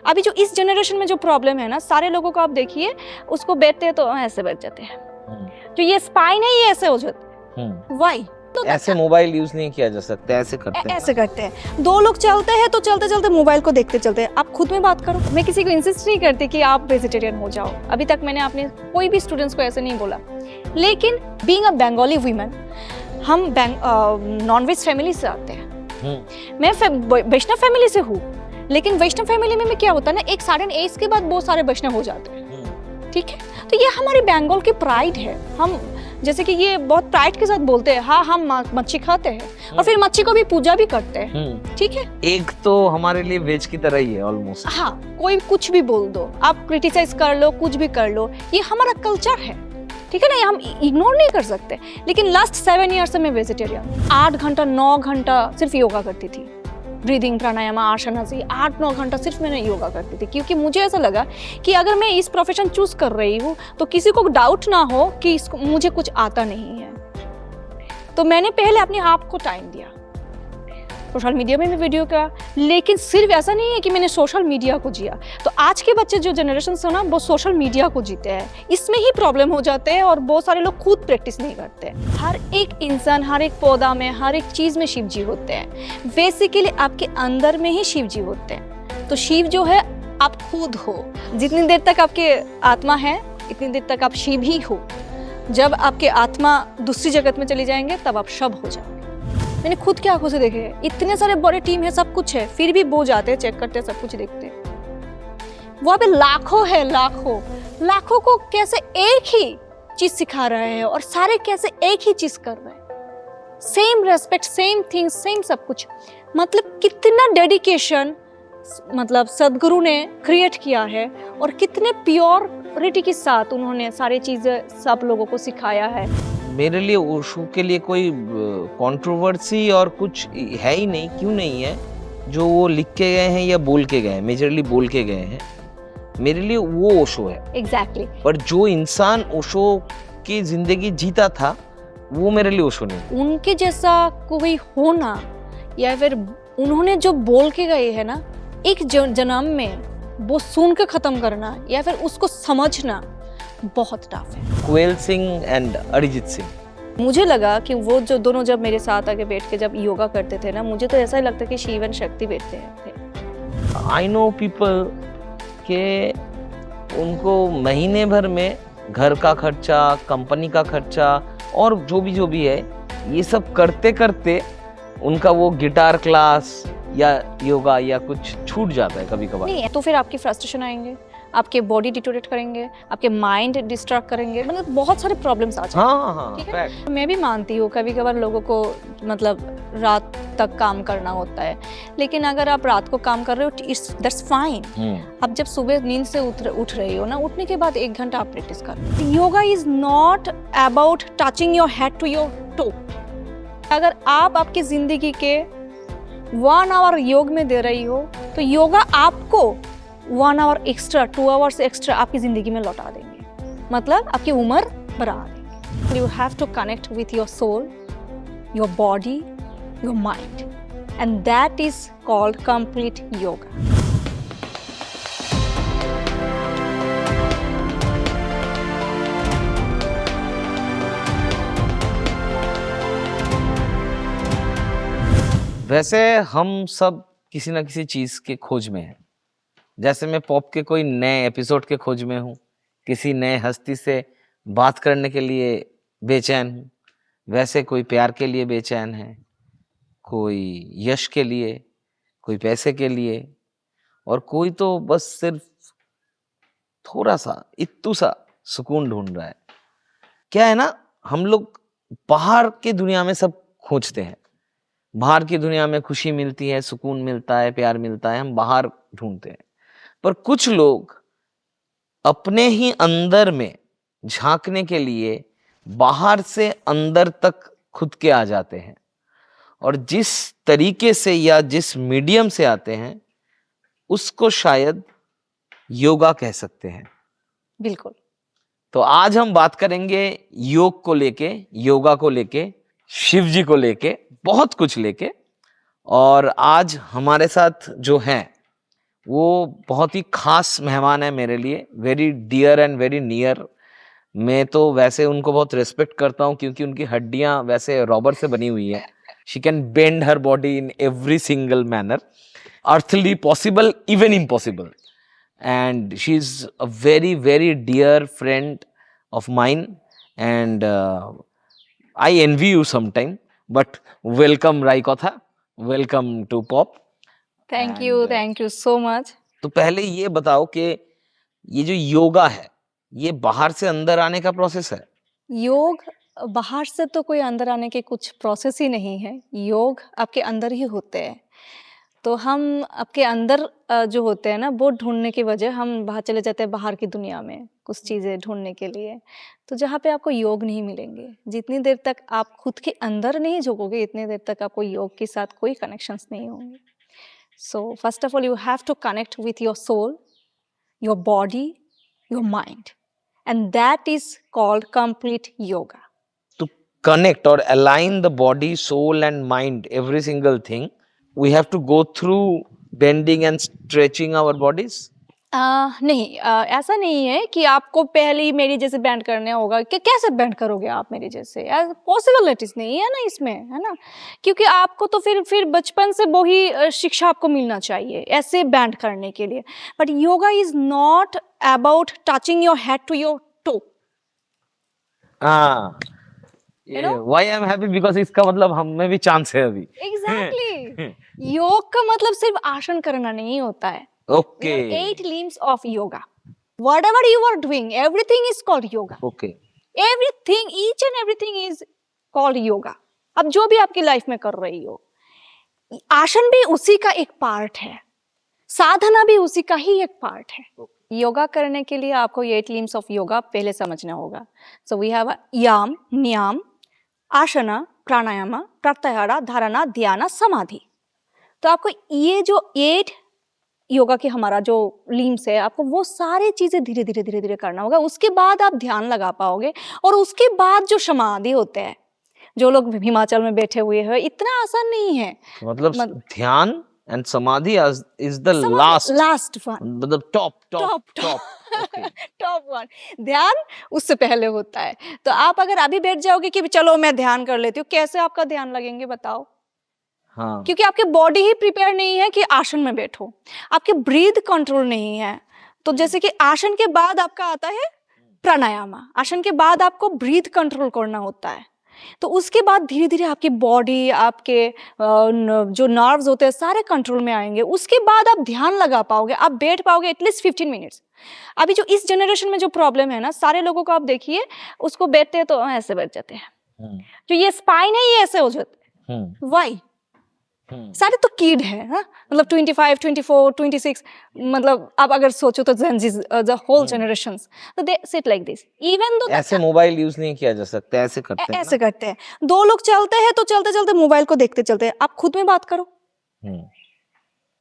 अभी जो इस जनरेशन में जो प्रॉब्लम है ना, सारे लोगों को आप देखिए, उसको बैठते हैं तो ऐसे बैठ जाते हैं, जो ये स्पाइन है ये ऐसे हो जाते हैं। वाई? तो ऐसे मोबाइल यूज नहीं किया जा सकता, ऐसे करते हैं। ऐसे करते हैं। दो लोग चलते हैं तो चलते चलते मोबाइल को देखते चलते हैं। आप खुद में बात करो। मैं किसी को इंसिस्ट नहीं करती कि आप वेजिटेरियन हो जाओ, अभी तक मैंने अपने कोई भी स्टूडेंट्स को ऐसे नहीं बोला। लेकिन बीइंग अ बंगाली वुमेन, हम नॉन वेज फैमिली से आते हैं। मैं वैष्णव फैमिली से हूँ, लेकिन वैष्णव फैमिली में क्या होता है ना, एक सर्टेन एज के बाद बहुत सारे वैष्णव हो जाते हैं, ठीक है। तो ये हमारी बंगाल की प्राइड है। हम जैसे कि ये बहुत प्राइड के साथ बोलते हैं, हाँ हम मच्छी खाते हैं और फिर मच्छी को भी पूजा भी करते हैं, ठीक है। एक तो हमारे लिए वेज की तरह ही है ऑलमोस्ट। हाँ, कोई कुछ भी बोल दो, आप क्रिटिसाइज कर लो, कुछ भी कर लो, ये हमारा कल्चर है, ठीक है ना, ये हम इग्नोर नहीं कर सकते। लेकिन लास्ट 7 ईयर से मैं वेजिटेरियन, 8 घंटा 9 घंटा सिर्फ योगा करती थी, ब्रीदिंग, प्राणायाम, आसना से 8-9 घंटा सिर्फ मैंने योगा करती थी, क्योंकि मुझे ऐसा लगा कि अगर मैं इस प्रोफेशन चूज कर रही हूँ तो किसी को डाउट ना हो कि मुझे कुछ आता नहीं है। तो मैंने पहले अपने आप को टाइम दिया, सोशल मीडिया में भी वीडियो का। लेकिन सिर्फ ऐसा नहीं है कि मैंने सोशल मीडिया को जिया। तो आज के बच्चे जो जनरेशन है ना, वो सोशल मीडिया को जीते हैं, इसमें ही प्रॉब्लम हो जाते हैं और बहुत सारे लोग खुद प्रैक्टिस नहीं करते। हर एक इंसान, हर एक पौधा में, हर एक चीज में शिव जी होते हैं। बेसिकली आपके अंदर में ही शिव जी होते हैं। तो शिव जो है आप खुद हो। जितनी देर तक आपके आत्मा है, इतनी देर तक आप शिव ही हो। जब आपके आत्मा दूसरी जगत में चली जाएंगे तब आप शव हो जाओगे। मैंने खुद की आंखों से देखे हैं। इतने सारे बड़े टीम है, सब कुछ है, फिर भी वो जाते हैं, चेक करते हैं, सब कुछ देखते हैं। वहाँ पे लाखों है, लाखों को कैसे एक ही चीज सिखा रहे हैं और सारे कैसे एक ही चीज कर रहे हैं। Same respect, same thing, same सब कुछ। मतलब कितना डेडिकेशन मतलब सदगुरु ने क्रिएट किया है और कितने प्योरिटी के साथ उन्होंने सारी चीजें सब लोगों को सिखाया है। मेरे लिए ओशो के लिए कोई कंट्रोवर्सी और कुछ है ही नहीं। क्यों नहीं है? जो वो लिख के गए हैं या बोल के गए हैं, मेजरली बोल के गए हैं, मेरे लिए वो ओशो है। एग्जैक्टली। पर जो इंसान ओशो की जिंदगी जीता था वो मेरे लिए ओशो नहीं। उनके जैसा कोई होना या फिर उन्होंने जो बोल के गए हैं ना, एक जन्म में वो सुन के खत्म करना या फिर उसको समझना बहुत टफ है। कुएल सिंह एंड अरिजीत सिंह। मुझे लगा कि वो जो दोनों जब मेरे साथ आके बैठ के जब योगा करते थे ना, मुझे तो ऐसा ही लगता कि शिव एंड शक्ति बैठते थे। आई नो पीपल के उनको महीने भर में घर का खर्चा, कंपनी का खर्चा और जो भी है, ये सब करते करते उनका वो गिटार क्लास या योगा या कुछ छूट जाता है कभी कभार। नहीं, तो फिर आपकी फ्रस्ट्रेशन आएंगे, आपके बॉडी डिटोरेट करेंगे, आपके माइंड डिस्ट्रैक्ट करेंगे, मतलब बहुत सारे प्रॉब्म्स आ जाते हैं। हाँ, ठीक है? मैं भी मानती हूँ कभी कभार लोगों को मतलब रात तक काम करना होता है, लेकिन अगर आप रात को काम कर रहे हो दैट्स फाइन। आप जब सुबह नींद से उठ रही हो ना, उठने के बाद 1 घंटा आप प्रैक्टिस करो। Yoga is not about touching your head to your toe. अगर आप आपकी जिंदगी के 1 आवर योग में दे रही हो तो योगा आपको 1 आवर एक्स्ट्रा, 2 आवर्स एक्स्ट्रा आपकी जिंदगी में लौटा देंगे, मतलब आपकी उम्र बढ़ा देंगे। You have to connect with your soul, your body, your mind, and that is called complete yoga. वैसे हम सब किसी ना किसी चीज के खोज में हैं। जैसे मैं पॉप के कोई नए एपिसोड के खोज में हूँ, किसी नए हस्ती से बात करने के लिए बेचैन हूँ, वैसे कोई प्यार के लिए बेचैन है, कोई यश के लिए, कोई पैसे के लिए, और कोई तो बस सिर्फ थोड़ा सा इत्तू सा सुकून ढूंढ रहा है। क्या है ना, हम लोग बाहर की दुनिया में सब खोजते हैं, बाहर की दुनिया में खुशी मिलती है, सुकून मिलता है, प्यार मिलता है, हम बाहर ढूंढते हैं। पर कुछ लोग अपने ही अंदर में झांकने के लिए बाहर से अंदर तक खुद के आ जाते हैं, और जिस तरीके से या जिस मीडियम से आते हैं उसको शायद योगा कह सकते हैं। बिल्कुल। तो आज हम बात करेंगे योग को लेके, योगा को लेके, शिव जी को लेके, बहुत कुछ लेके। और आज हमारे साथ जो हैं वो बहुत ही खास मेहमान है मेरे लिए, very dear and very near. मैं तो वैसे उनको बहुत रिस्पेक्ट करता हूँ क्योंकि उनकी हड्डियां वैसे रॉबर से बनी हुई है। She can bend her body in every single manner, earthly possible, even impossible. And she's a very, very dear friend of mine. And I envy you sometime. But welcome, Raikotha. Welcome to Pop. Thank you so much. तो पहले ये बताओ कि ये जो योगा है, ये बाहर से अंदर आने का प्रोसेस है? योग बाहर से तो कोई अंदर आने के कुछ प्रोसेस ही नहीं है, योग आपके अंदर ही होते हैं। तो हम आपके अंदर जो होते हैं ना, वो ढूंढने की वजह हम बाहर चले जाते हैं, बाहर की दुनिया में कुछ चीज़ें ढूंढने के लिए। तो जहाँ पे आपको योग नहीं मिलेंगे, जितनी देर तक आप खुद के अंदर नहीं झोंकोगे, इतनी देर तक आपको योग के साथ कोई कनेक्शंस नहीं होंगे। So first of all you have to connect with your soul, your body, your mind, and that is called complete yoga. To connect or align the body, soul, and mind, every single thing, we have to go through bending and stretching our bodies. नहीं, ऐसा नहीं है कि आपको पहले ही मेरी जैसे band करने होगा। कि कैसे बैंड करोगे आप मेरी जैसे? पॉसिबिलिटीज नहीं है ना इसमें, है ना? क्योंकि आपको तो फिर बचपन से वही शिक्षा आपको मिलना चाहिए ऐसे बैंड करने के लिए। But yoga is not about touching your head to your toe. हाँ, You know? why I am happy because इसका मतलब हम में भी चांस है अभी। एग्जैक्टली योग का मतलब सिर्फ आसन करना नहीं होता है। Okay. There are 8 limbs of yoga. Whatever you are doing, everything is called yoga. Okay. Everything, each and everything is called yoga. अब जो भी आपकी लाइफ में कर रही हो, आसन भी उसी का एक पार्ट है, साधना भी उसी का ही एक पार्ट है। योगा करने के लिए आपको ये 8 limbs of yoga पहले समझना होगा। So we have याम, नियाम, आसना, प्राणायाम, प्रत्याहार, धारणा, ध्यान, समाधि। तो आपको ये जो 8 योगा के हमारा जो लिम्स है, आपको वो सारी चीजें धीरे धीरे धीरे धीरे करना होगा। उसके बाद आप ध्यान लगा पाओगे, और उसके बाद जो समाधि होते हैं, जो लोग हिमाचल में बैठे हुए हैं, इतना आसान नहीं है। मतलब ध्यान एंड समाधि इज द लास्ट वन, मतलब टॉप टॉप वन। ध्यान उससे पहले होता है। तो आप अगर अभी बैठ जाओगे कि चलो मैं ध्यान कर लेती हूँ, कैसे आपका ध्यान लगेंगे बताओ? हाँ। क्योंकि आपके बॉडी ही प्रिपेयर नहीं है कि आसन में बैठो, आपके ब्रीथ कंट्रोल नहीं है। तो जैसे कि आसन के बाद आपका आता है प्राणायाम, आसन के बाद आपको ब्रीथ कंट्रोल करना होता है। तो उसके बाद धीरे धीरे आपकी बॉडी, आपके जो नर्व्स होते हैं सारे कंट्रोल में आएंगे। उसके बाद आप ध्यान लगा पाओगे, आप बैठ पाओगे एटलीस्ट 15 मिनट्स। अभी जो इस जनरेशन में जो प्रॉब्लम है ना, सारे लोगों को आप देखिए, उसको बैठते हैं तो ऐसे बैठ जाते हैं, जो ये स्पाइन है ये ऐसे हो जाते हैं। वाई? सारे तो किड है, हाँ? मतलब 25, 24, 26, मतलब आप अगर सोचो तो द होल जनरेशंस, तो they sit like this. Even though ऐसे मोबाइल यूज नहीं किया जा सकता, ऐसे करते हैं ऐसे करते हैं। 2 लोग चलते हैं तो चलते चलते मोबाइल को देखते चलते हैं। आप खुद में बात करो,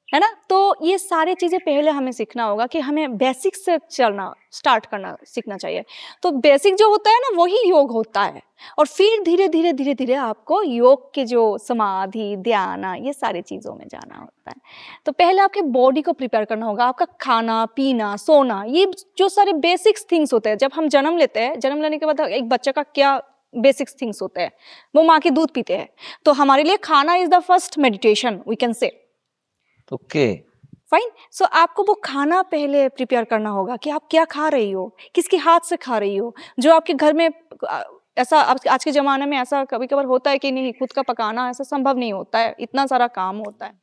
है ना? तो ये सारी चीजें पहले हमें सीखना होगा कि हमें बेसिक से चलना स्टार्ट करना सीखना चाहिए। तो बेसिक जो होता है ना, वही योग होता है। और फिर धीरे धीरे धीरे धीरे आपको योग के जो समाधि, ध्यान, ये सारी चीजों में जाना होता है। तो पहले आपके बॉडी को प्रिपेयर करना होगा, आपका खाना पीना, सोना, ये जो सारे बेसिक्स थिंग्स होते हैं। जब हम जन्म लेते हैं, जन्म लेने के बाद एक बच्चे का क्या बेसिक्स थिंग्स होते हैं, वो माँ की दूध पीते हैं। तो हमारे लिए खाना is the first meditation, we can say. Okay, fine. So आपको वो खाना पहले प्रिपेयर करना होगा कि आप क्या खा रही हो, किसके हाथ से खा रही हो। जो आपके घर में ऐसा आज के ज़माने में ऐसा कभी कभार होता है कि नहीं, खुद का पकाना ऐसा संभव नहीं होता है, इतना सारा काम होता है।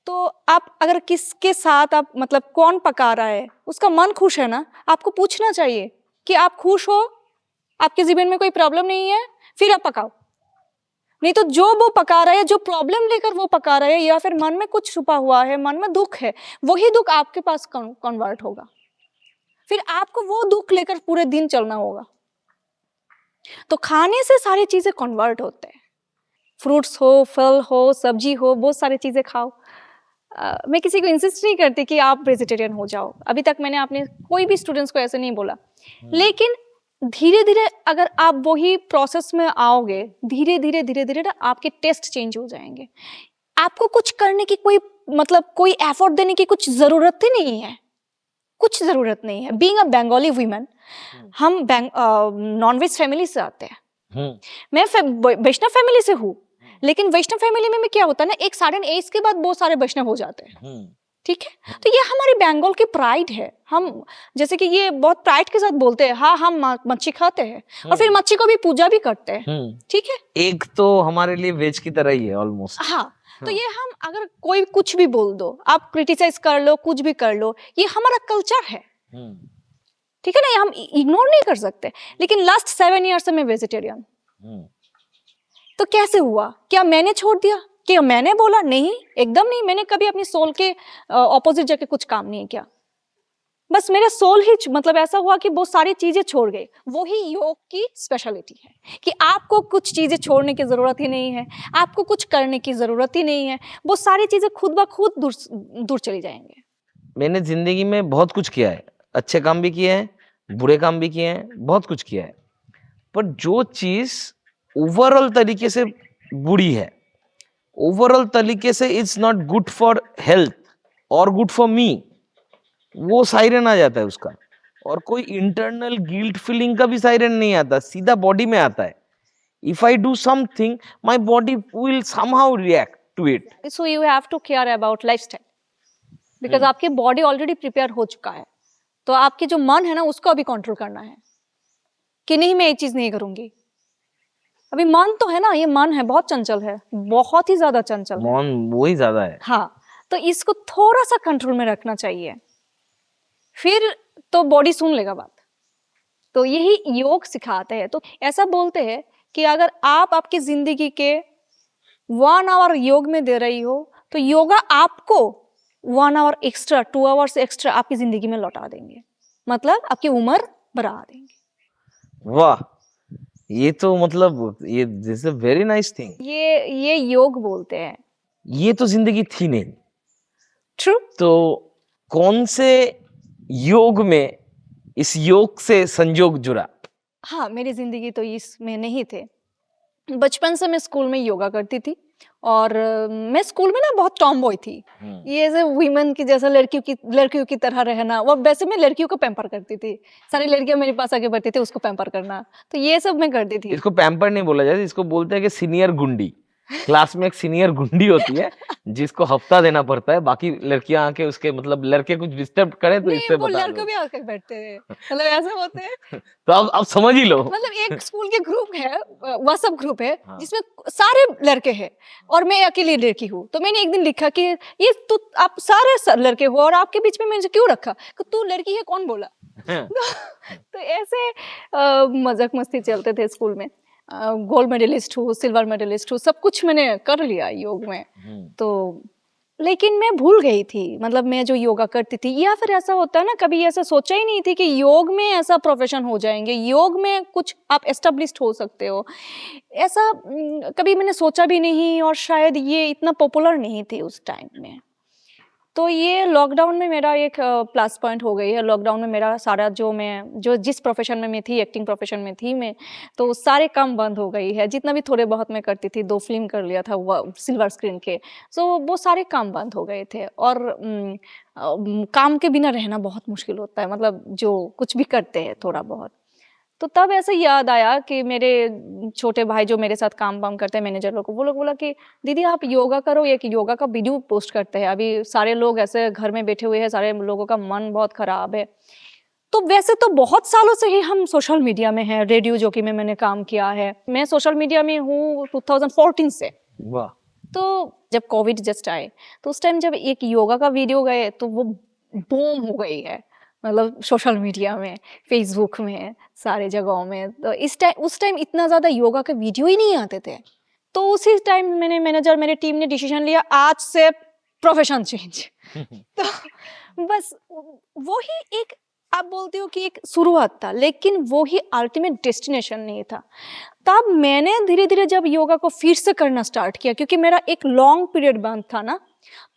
तो आप अगर किसके साथ आप मतलब कौन पका रहा है, उसका मन खुश है ना, आपको पूछना चाहिए कि आप खुश हो, आपके जीवन में कोई प्रॉब्लम नहीं है, फिर आप पकाओ। नहीं तो जो वो पका रहा है, जो प्रॉब्लम लेकर वो पका रहा है, या फिर मन में कुछ छुपा हुआ है, मन में दुख है, वही दुख आपके पास कन्वर्ट होगा। फिर आपको वो दुख लेकर पूरे दिन चलना होगा। तो खाने से सारी चीजें कन्वर्ट होते हैं। फ्रूट्स हो, फल हो, सब्जी हो, बहुत सारी चीजें खाओ। मैं किसी को इंसिस्ट नहीं करती कि आप वेजिटेरियन हो जाओ। अभी तक मैंने अपने कोई भी स्टूडेंट्स को ऐसे नहीं बोला। लेकिन धीरे धीरे अगर आप वही प्रोसेस में आओगे, धीरे धीरे धीरे धीरे ना आपके टेस्ट चेंज हो जाएंगे। आपको कुछ करने की कोई मतलब कोई एफर्ट देने की कुछ जरूरत ही नहीं है, कुछ जरूरत नहीं है। बीइंग अ बंगाली वुमेन, हम नॉन वेज फैमिली से आते हैं। मैं वैष्णव फैमिली से हूँ, लेकिन वैष्णव फैमिली में क्या होता है ना, एक सडन एज के बाद बहुत सारे वैष्णव हो जाते हैं। ठीक है, तो ये हमारी बंगाल की प्राइड है। हम जैसे कि ये बहुत प्राइड के साथ बोलते हैं, हाँ हम मच्छी खाते हैं और फिर मच्छी को भी पूजा भी करते हैं। ठीक है, एक तो हमारे लिए वेज की तरह ही है ऑलमोस्ट। हाँ, तो ये हम अगर कोई कुछ भी बोल दो, आप क्रिटिसाइज कर लो, कुछ भी कर लो, ये हमारा कल्चर है। ठीक है ना, ये हम इग्नोर नहीं कर सकते। लेकिन लास्ट 7 ईयर से मैं वेजिटेरियन। तो कैसे हुआ? क्या मैंने छोड़ दिया? क्या मैंने बोला? नहीं, एकदम नहीं। मैंने कभी अपनी सोल के ऑपोजिट जाके कुछ काम नहीं किया। बस मेरा सोल ही मतलब ऐसा हुआ कि बहुत सारी चीजें छोड़ गई। वही योग की स्पेशलिटी है कि आपको कुछ चीजें छोड़ने की जरूरत ही नहीं है, आपको कुछ करने की जरूरत ही नहीं है। वो सारी चीजें खुद ब खुद दूर चली जाएंगे। मैंने जिंदगी में बहुत कुछ किया है, अच्छे काम भी किए हैं, बुरे काम भी किए हैं, बहुत कुछ किया है। पर जो चीज ओवरऑल तरीके से बुरी है, ओवरऑल तरीके से it's not good for health और गुड फॉर मी, वो साइरन आ जाता है उसका। और कोई इंटरनल गिल्ट फीलिंग का भी साइरन नहीं आता, सीधा बॉडी में आता है। If I do something my body will somehow react to it. So you have to care about lifestyle, because आपकी बॉडी ऑलरेडी प्रिपेयर हो चुका है। तो आपके जो मन है ना, उसको अभी कंट्रोल करना है कि नहीं, मैं ये चीज नहीं करूंगी। अभी मन तो है ना, ये मन है, बहुत चंचल है, बहुत ही ज्यादा चंचल है। मन वही ज्यादा है। हाँ, तो इसको थोड़ा सा कंट्रोल में रखना चाहिए, फिर तो बॉडी सुन लेगा बात। तो यही योग सिखाते हैं। तो ऐसा बोलते हैं कि अगर आप आपकी जिंदगी के 1 आवर योग में दे रही हो, तो योगा आपको 1 आवर एक्स्ट्रा, 2 आवर्स एक्स्ट्रा आपकी जिंदगी में लौटा देंगे, मतलब आपकी उम्र बढ़ा देंगे। वाह, ये तो मतलब ये this is a very nice thing. ये योग बोलते हैं। ये तो जिंदगी थी नहीं। ट्रू। तो कौन से योग में इस योग से संयोग जुड़ा? हाँ, मेरी जिंदगी तो इसमें नहीं थे। बचपन से मैं स्कूल में योगा करती थी और मैं स्कूल में ना बहुत टॉम बॉय थी। ये ऐसे वुमेन की जैसा लड़कियों की तरह रहना, वो वैसे मैं लड़कियों को पैम्पर करती थी। सारी लड़कियां मेरे पास आके बढ़ती थी, उसको पैम्पर करना, तो ये सब मैं करती थी। इसको पैम्पर नहीं बोला जाता, इसको बोलते हैं कि सीनियर गुंडी। क्लास में एक सीनियर गुंडी होती है जिसको हफ्ता देना पड़ता है, बाकी लड़कियां आके उसके मतलब लड़के कुछ डिस्टर्ब करें तो इससे वो बता लड़के दो। भी आके बैठते हैं, मतलब ऐसे होते हैं। तो अब समझ ही लो। मतलब एक स्कूल के ग्रुप है, व्हाट्सएप ग्रुप है, हाँ। जिसमें सारे लड़के हैं और मैं अकेली लड़की हूँ। तो मैंने एक दिन लिखा कि ये तो आप सारे लड़के हो और आपके बीच में मैंने क्यों रखा, कि तू लड़की है, कौन बोला? तो ऐसे मजाक मस्ती चलते थे स्कूल में। गोल्ड मेडलिस्ट हूँ, सिल्वर मेडलिस्ट हूँ, सब कुछ मैंने कर लिया योग में। तो लेकिन मैं भूल गई थी, मतलब मैं जो योगा करती थी, या फिर ऐसा होता है ना, कभी ऐसा सोचा ही नहीं थी कि योग में ऐसा प्रोफेशन हो जाएंगे, योग में कुछ आप एस्टेब्लिश्ड हो सकते हो, ऐसा कभी मैंने सोचा भी नहीं। और शायद ये इतना पॉपुलर नहीं थी उस टाइम में। तो ये लॉकडाउन में मेरा एक प्लस पॉइंट हो गई है। लॉकडाउन में मेरा सारा जो जिस प्रोफेशन में मैं थी, एक्टिंग प्रोफेशन में थी मैं, तो सारे काम बंद हो गई है। जितना भी थोड़े बहुत मैं करती थी, 2 फिल्म कर लिया था वो सिल्वर स्क्रीन के, सो वो सारे काम बंद हो गए थे। और काम के बिना रहना बहुत मुश्किल होता है, मतलब जो कुछ भी करते हैं थोड़ा बहुत। तो तब ऐसे याद आया कि मेरे छोटे भाई जो मेरे साथ काम वाम करते हैं, मैनेजर लोग को, वो लोग बोला कि दीदी आप योगा करो, एक योगा का वीडियो पोस्ट करते हैं। अभी सारे लोग ऐसे घर में बैठे हुए हैं, सारे लोगों का मन बहुत खराब है। तो वैसे तो बहुत सालों से ही हम सोशल मीडिया में हैं, रेडियो जॉकी में मैंने काम किया है, मैं सोशल मीडिया में हूँ 2014 से। वाह। तो जब कोविड जस्ट आए, तो उस टाइम जब एक योगा का वीडियो गए तो वो बूम हो गई है, मतलब सोशल मीडिया में, फेसबुक में, सारे जगहों में। तो उस टाइम इतना ज़्यादा योगा के वीडियो ही नहीं आते थे। तो उसी टाइम मेरी टीम ने डिसीजन लिया, आज से प्रोफेशन चेंज। तो बस वही एक, आप बोलते हो कि एक शुरुआत था, लेकिन वो ही अल्टीमेट डेस्टिनेशन नहीं था। तब मैंने धीरे धीरे जब योगा को फिर से करना स्टार्ट किया, क्योंकि मेरा एक लॉन्ग पीरियड बंद था ना,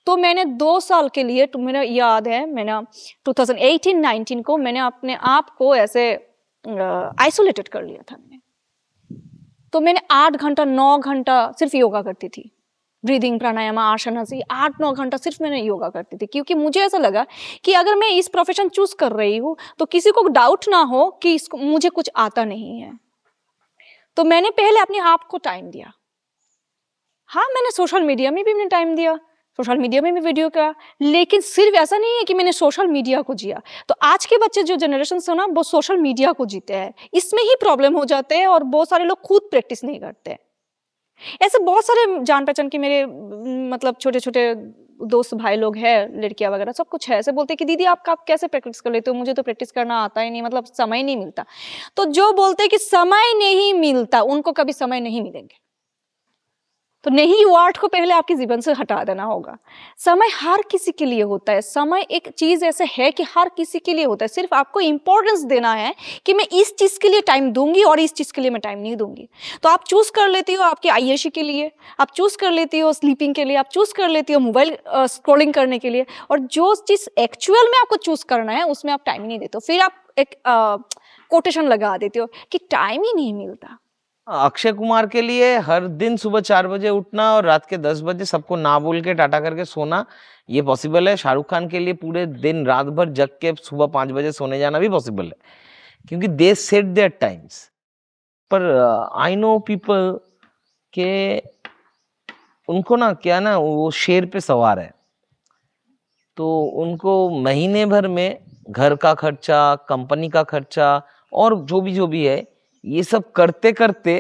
तो मैंने 2 साल के लिए, तो मेरा याद है, मैंने 2018-19 को मैंने अपने आप को ऐसे आइसोलेटेड कर लिया था मैंने। तो मैंने 8 घंटा 9 घंटा सिर्फ योगा करती थी। ब्रीदिंग, प्राणायाम, आसना से 8-9 घंटा सिर्फ मैंने योगा करती थी, क्योंकि मुझे ऐसा लगा कि अगर मैं इस प्रोफेशन चूज कर रही हूँ तो किसी को डाउट ना हो कि इसको मुझे कुछ आता नहीं है। तो मैंने पहले अपने आप को टाइम दिया। हाँ, मैंने सोशल मीडिया में भी मैंने टाइम दिया, सोशल मीडिया में भी वीडियो का, लेकिन सिर्फ ऐसा नहीं है कि मैंने सोशल मीडिया को जिया। तो आज के बच्चे जो जनरेशन है ना, वो सोशल मीडिया को जीते हैं, इसमें ही प्रॉब्लम हो जाते हैं, और बहुत सारे लोग खुद प्रैक्टिस नहीं करते। ऐसे बहुत सारे जान पहचान के मेरे मतलब छोटे छोटे दोस्त भाई लोग हैं, लड़कियां वगैरह सब कुछ है, ऐसे बोलते हैं कि दीदी आप कैसे प्रैक्टिस कर लेते हो, मुझे तो प्रैक्टिस करना आता ही नहीं, मतलब समय नहीं मिलता। तो जो बोलते हैं कि समय नहीं मिलता, उनको कभी समय नहीं मिलेंगे। तो नहीं वर्ड को पहले आपके जीवन से हटा देना होगा। समय हर किसी के लिए होता है, समय एक चीज ऐसे है कि हर किसी के लिए होता है, सिर्फ आपको इंपॉर्टेंस देना है कि मैं इस चीज के लिए टाइम दूंगी और इस चीज के लिए मैं टाइम नहीं दूंगी। तो आप चूज कर लेती हो आपकी आय्यशी के लिए, आप चूज कर लेती हो स्लीपिंग के लिए, आप चूज कर लेती हो मोबाइल स्क्रॉलिंग करने के लिए, और जो चीज एक्चुअल में आपको चूज करना है उसमें आप टाइम ही नहीं देते हो। फिर आप एक कोटेशन लगा देते हो कि टाइम ही नहीं मिलता। अक्षय कुमार के लिए हर दिन सुबह 4 बजे उठना और रात के 10 बजे सबको ना बोल के टाटा करके सोना, ये पॉसिबल है। शाहरुख खान के लिए पूरे दिन रात भर जग के सुबह 5 बजे सोने जाना भी पॉसिबल है, क्योंकि दे सेट देयर टाइम्स। पर आई नो पीपल के उनको ना क्या ना, वो शेर पे सवार है, तो उनको महीने भर में घर का खर्चा, कंपनी का खर्चा और जो भी है, ये सब करते करते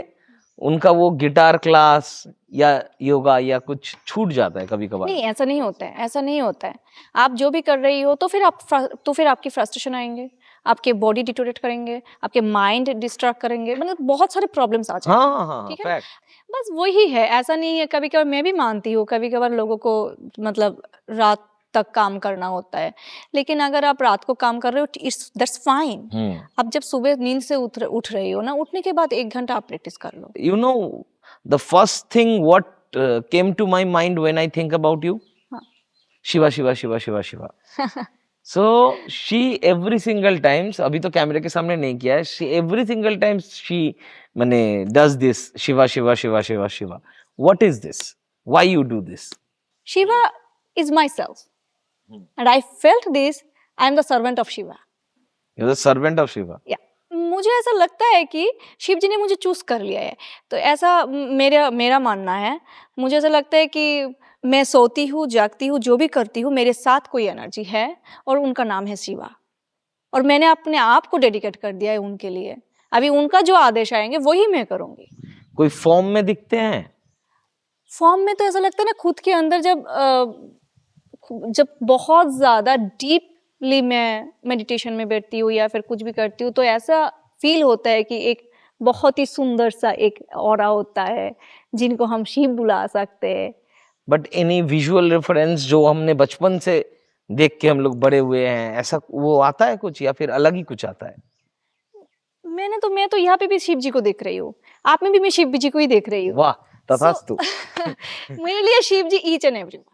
उनका वो गिटार क्लास या योगा या कुछ छूट जाता है कभी कभार। नहीं, ऐसा नहीं होता है, ऐसा नहीं होता है। आप जो भी कर रही हो तो फिर आपकी फ्रस्ट्रेशन आएंगे, आपके बॉडी डिटोरेट करेंगे, आपके माइंड डिस्ट्रैक्ट करेंगे, मतलब बहुत सारे प्रॉब्लम्स आ जाएंगे। हाँ हाँ, ठीक है, फैक्ट। बस वही है, ऐसा नहीं है। कभी कभार मैं भी मानती हूँ, कभी कभार लोगों को मतलब रात तक काम करना होता है, लेकिन अगर आप रात को काम कर रहे हो, इट्स दैट्स फाइन। आप जब सुबह नींद से उठ रही हो ना, उठने के बाद 1 घंटा आप प्रैक्टिस कर लो। You know, the first thing what came to my mind when I think about you? हाँ। Shiva, Shiva, Shiva, Shiva, Shiva. So she every single times, अभी तो कैमरे के सामने नहीं किया है, she every single times she माने does this Shiva, Shiva, Shiva, Shiva, Shiva. What is this? Why you do this? Shiva is myself, and I felt this. I am the servant of Shiva. You're the servant of Shiva. Yeah. मुझे ऐसा लगता है कि शिव जी ने मुझे choose कर लिया है, तो ऐसा मेरा मानना है। मुझे ऐसा लगता है कि मैं सोती हूँ, जागती हूँ, जो भी करती हूँ, मेरे साथ कोई एनर्जी है और उनका नाम है शिवा, और मैंने अपने आप को डेडिकेट कर दिया है उनके लिए। अभी उनका जो आदेश आएंगे वही मैं करूंगी। कोई फॉर्म में दिखते हैं? फॉर्म में तो ऐसा लगता है ना, खुद के अंदर जब बहुत ज्यादा डीपली मैं मेडिटेशन में बैठती हूँ या फिर कुछ भी करती हूँ, तो ऐसा फील होता है कि एक बहुत ही सुंदर सा एक ऑरा होता है जिनको हम शिव बुला सकते हैं। बट एनी विजुअल रेफरेंस जो हमने बचपन से देख के हम लोग बड़े हुए हैं, ऐसा वो आता है कुछ, या फिर अलग ही कुछ आता है? मैं तो यहाँ पे भी शिव जी को देख रही हूँ, आप में भी मैं शिव जी को ही देख रही हूँ। वाह, तथास्तु। मेरे लिए शिव जी ईच एंड एवरीवन।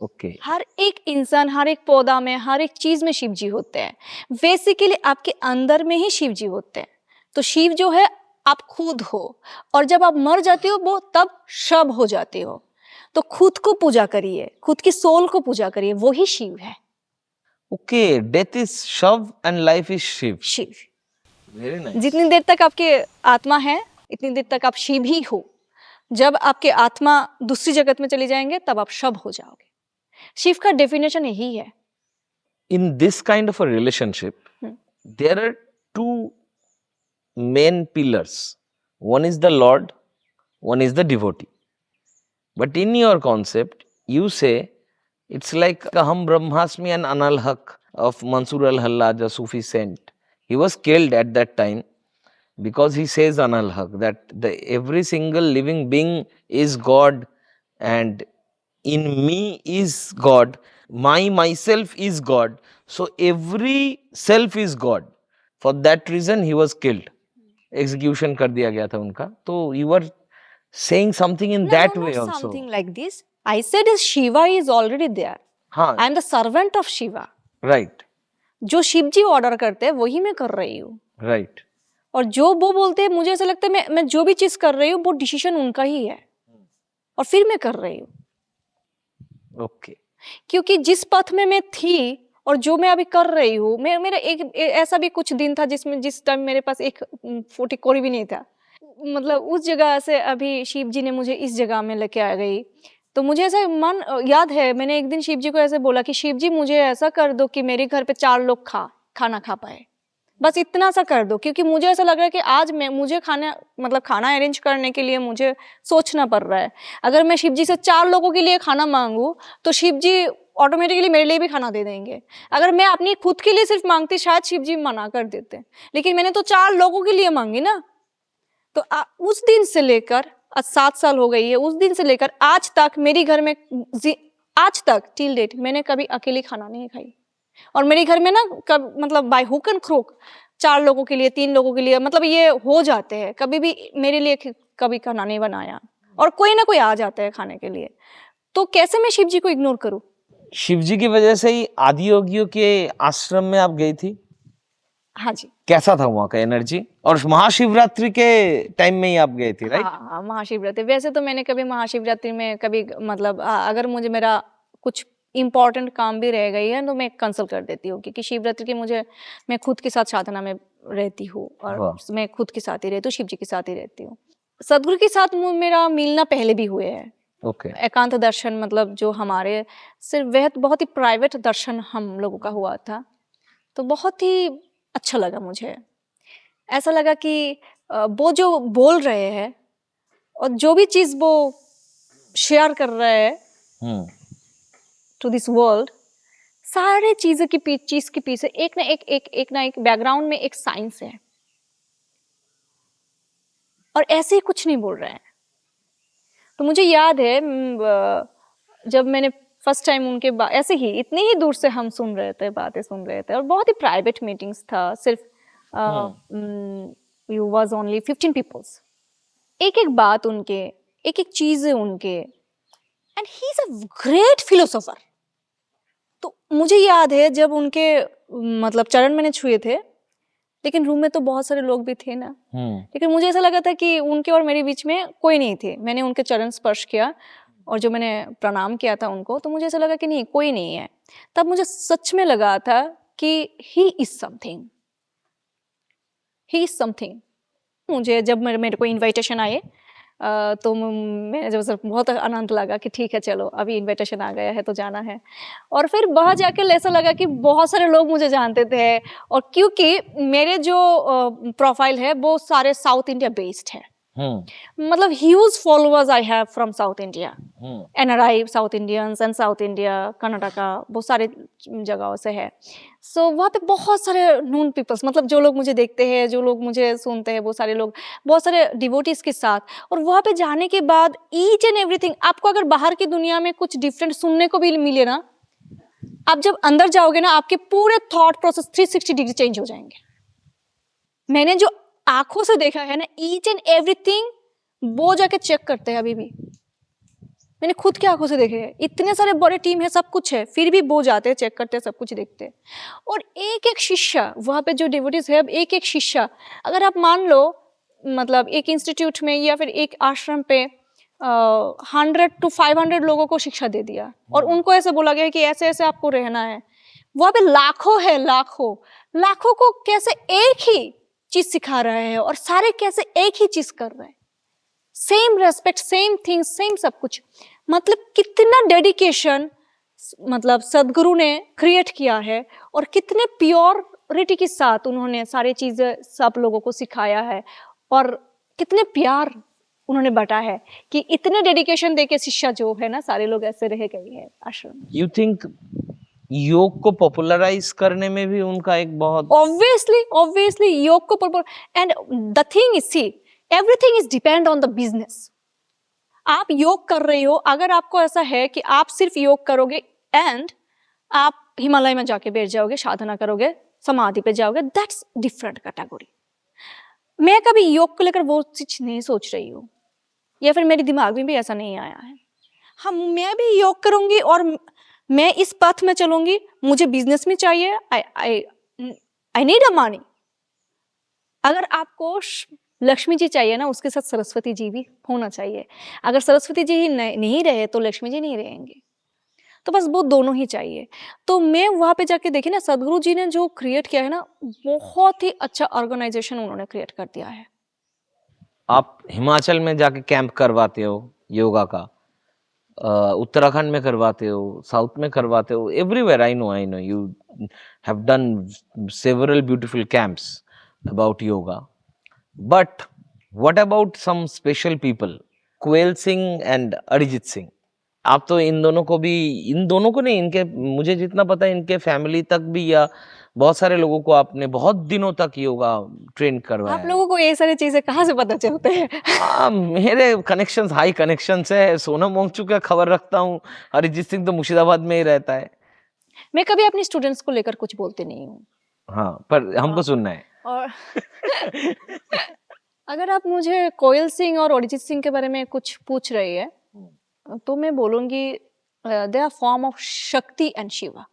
ओके। हर एक इंसान, हर एक पौधा में, हर एक चीज में शिव जी होते हैं। बेसिकली आपके अंदर में ही शिव जी होते हैं। तो शिव जो है आप खुद हो, और जब आप मर जाते हो वो तब शव हो जाते हो। तो खुद को पूजा करिए, खुद की सोल को पूजा करिए, वही शिव है। ओके, डेथ इज शव and life is Shiv. Shiv. Very nice. जितनी देर तक आपके आत्मा है, इतनी देर तक आप शिव ही हो। जब आपके आत्मा दूसरी जगत में चली जाएंगे तब आप शव हो जाओगे। शिव का डेफिनेशन यही है। In this kind of a relationship, there are two main pillars. One is the Lord, one is the devotee. But in your concept, you say it's like Aham Brahmasmi and Anal Haq of Mansur al-Hallaj, a Sufi saint. He was killed at that time because he says Anal Haq, that every single living being is God, and in me is God, myself is God, so every self is God. For that reason he was killed, execution कर दिया गया था उनका। तो you were saying something in that way also. Something like this. I said is Shiva is already there. हाँ, I am the servant of Shiva. right, जो शिव जी order करते हैं वही मैं कर रही हूँ। right. और जो वो बोलते हैं, मुझे ऐसा लगता है मैं जो भी चीज कर रही हूँ वो डिसीजन उनका ही है। और फिर मैं कर रही हूँ, ओके। क्योंकि जिस पथ में मैं थी और जो मैं अभी कर रही हूँ, मेरा ऐसा भी कुछ दिन था जिस टाइम मेरे पास एक फूटी कौड़ी भी नहीं था। मतलब उस जगह से अभी शिव जी ने मुझे इस जगह में लेके आ गई। तो मुझे ऐसा याद है, मैंने एक दिन शिव जी को ऐसे बोला कि शिव जी मुझे ऐसा कर दो कि मेरे घर पे 4 लोग खाना खा पाए, बस इतना सा कर दो, क्योंकि मुझे ऐसा लग रहा है कि आज मुझे खाना अरेंज करने के लिए मुझे सोचना पड़ रहा है। अगर मैं शिव जी से 4 लोगों के लिए खाना मांगू तो शिव जी ऑटोमेटिकली मेरे लिए भी खाना दे देंगे। अगर मैं अपनी खुद के लिए सिर्फ मांगती, शायद शिव जी मना कर देते, लेकिन मैंने तो 4 लोगों के लिए मांगी ना। तो उस दिन से लेकर, आज 7 साल हो गई है, उस दिन से लेकर आज तक मेरे घर में आज तक टिल डेट मैंने कभी अकेली खाना नहीं खाई। और मेरे घर में ना मतलब बाय हुक एंड क्रोक 4 लोगों के लिए, 3 लोगों के लिए, मतलब ये हो जाते हैं। कभी भी मेरे लिए कभी खाना नहीं बनाया, और कोई ना कोई आ जाता है खाने के लिए। तो कैसे मैं शिव जी को इग्नोर करूं? शिव जी की वजह से ही आदि योगियों के आश्रम में आप गई थी? हाँ जी। कैसा था वहाँ का एनर्जी? और महाशिवरात्रि के टाइम में ही आप गए थे, राइट? हाँ, महाशिवरात्रि। वैसे तो मैंने कभी महाशिवरात्रि में कभी मतलब अगर मुझे मेरा कुछ इम्पोर्टेंट काम भी रह गई है तो मैं कैंसिल कर देती हूँ, क्योंकि शिवरात्रि की मैं खुद के साथ साधना में रहती हूँ, और मैं खुद के साथ ही रहती हूँ, शिव जी के साथ ही रहती हूँ। सदगुरु के साथ मेरा मिलना पहले भी हुए है। ओके। एकांत दर्शन, मतलब जो हमारे सिर्फ वह बहुत ही प्राइवेट दर्शन हम लोगों का हुआ था, तो बहुत ही अच्छा लगा मुझे। ऐसा लगा कि वो जो बोल रहे हैं और जो भी चीज वो शेयर कर रहे हैं टू दिस वर्ल्ड, सारे चीज के पीछे एक ना एक बैकग्राउंड में एक साइंस है, और ऐसे ही कुछ नहीं बोल रहे हैं। तो मुझे याद है जब मैंने फर्स्ट टाइम उनके ऐसे ही इतनी ही दूर से हम बातें सुन रहे थे, और बहुत ही प्राइवेट मीटिंग्स था, सिर्फ यू वाज ओनली 15 पीपल्स। एक एक बात उनके, एक एक चीज उनके, and he is a great philosopher. तो मुझे याद है जब उनके मतलब चरण मैंने छुए थे, लेकिन रूम में तो बहुत सारे लोग भी थे ना, लेकिन मुझे ऐसा लगा था कि उनके और मेरे बीच में कोई नहीं थे। मैंने उनके चरण स्पर्श किया और जो मैंने प्रणाम किया था उनको, तो मुझे ऐसा लगा कि नहीं, कोई नहीं है। तब मुझे सच में लगा था कि he is something, he is something. मुझे जब मेरे को इनविटेशन आए तो मैं जब बहुत आनंद लगा कि ठीक है, चलो अभी इनविटेशन आ गया है तो जाना है। और फिर वहाँ जाकर ऐसा लगा कि बहुत सारे लोग मुझे जानते थे, और क्योंकि मेरे जो प्रोफाइल है वो सारे साउथ इंडिया बेस्ड है। मतलब huge followers I have from south India, NRI south Indians and south India, Karnataka, बहुत सारे जगहों से है। सो वहाँ पे बहुत सारे नून पीपल्स, मतलब जो लोग मुझे देखते हैं, जो लोग मुझे सुनते हैं, वो सारे लोग, बहुत सारे डिवोटीज के साथ। और वहाँ पे जाने के बाद ईच एंड एवरीथिंग, आपको अगर बाहर की दुनिया में कुछ डिफरेंट सुनने को भी मिले ना, आप जब अंदर जाओगे ना, आपके पूरे थॉट प्रोसेस 360 डिग्री चेंज हो जाएंगे। मैंने जो आंखों से देखा है ना, ईच एंड एवरीथिंग वो जाके चेक करते हैं। अभी भी मैंने खुद की आंखों से देखे हैं, इतने सारे बड़े टीम है, सब कुछ है, फिर भी वो जाते हैं, चेक करते हैं, सब कुछ देखते हैं। और एक एक शिष्य वहां पे जो डिवोटीज है, अब एक एक शिष्य, अगर आप मान लो मतलब एक इंस्टीट्यूट में या फिर एक आश्रम पे 100 to 500 लोगों को शिक्षा दे दिया, और उनको ऐसे बोला गया कि ऐसे ऐसे आपको रहना है। वहां पे लाखों है, लाखों को कैसे एक ही चीज सिखा रहे हैं, और सारे कैसे एक ही चीज कर रहे हैं, same respect, same thing, same सब कुछ। मतलब कितना डेडिकेशन मतलब सदगुरु ने क्रिएट किया है, और कितने प्योरिटी के साथ उन्होंने सारी चीजें सब लोगों को सिखाया है, और कितने प्यार उन्होंने बांटा है कि इतने डेडिकेशन देके शिष्य जो है ना, सारे लोग ऐसे रह गए हैं आश्रम। यू थिंक योग को पॉपुलराइज करने में भी उनका एक बहुत ऑब्वियसली योग को and the thing is, see everything is depend on the business. आप योग कर रही हो, अगर आपको ऐसा है कि आप सिर्फ योग करोगे एंड आप हिमालय में जाके बैठ जाओगे, साधना करोगे, समाधि पे जाओगे, दैट्स डिफरेंट कैटेगरी। मैं कभी योग को लेकर वो चीज नहीं सोच रही हूँ, या फिर मेरे दिमाग में भी ऐसा नहीं आया है। हाँ, मैं भी योग करूंगी और मैं इस पथ में चलूंगी, मुझे बिजनेस में चाहिए, आई नीड अ मनी। अगर आपको लक्ष्मी जी चाहिए ना, उसके साथ सरस्वती जी भी होना चाहिए। अगर सरस्वती जी ही नहीं रहे तो लक्ष्मी जी नहीं रहेंगे। तो बस वो दोनों ही चाहिए। तो मैं वहाँ पे जाके देखी ना, सद्गुरु जी ने जो क्रिएट किया है ना, बहुत ही अच्छा ऑर्गेनाइजेशन उन्होंने क्रिएट कर दिया है। आप हिमाचल में जाके कैंप करवाते हो योगा का, उत्तराखंड में करवाते हो, साउथ में करवाते हो, everywhere I know you have done several beautiful camps about yoga, but what about some special people, Kewal Singh and Arijit Singh? आप तो इन दोनों को भी, इन दोनों को नहीं, इनके, मुझे जितना पता है इनके फैमिली तक भी, या बहुत सारे लोगों को आपने बहुत दिनों तक योगा ट्रेन करवाया आप है। लोगों को ये सारी चीजें कहाँ से पता चलते हैं? मेरे कनेक्शंस, हाई कनेक्शंस है। सोनम वांगचुक का खबर रखता हूँ, अरिजीत सिंह तो मुर्शिदाबाद में ही रहता है। मैं कभी अपनी स्टूडेंट्स को लेकर कुछ बोलती नहीं हूँ। हाँ, पर हमको सुनना है। और अगर आप मुझे कोयल सिंह और अरिजीत सिंह के बारे में कुछ पूछ रही है, तो मैं बोलूंगी दे आर फॉर्म ऑफ शक्ति एंड शिवा।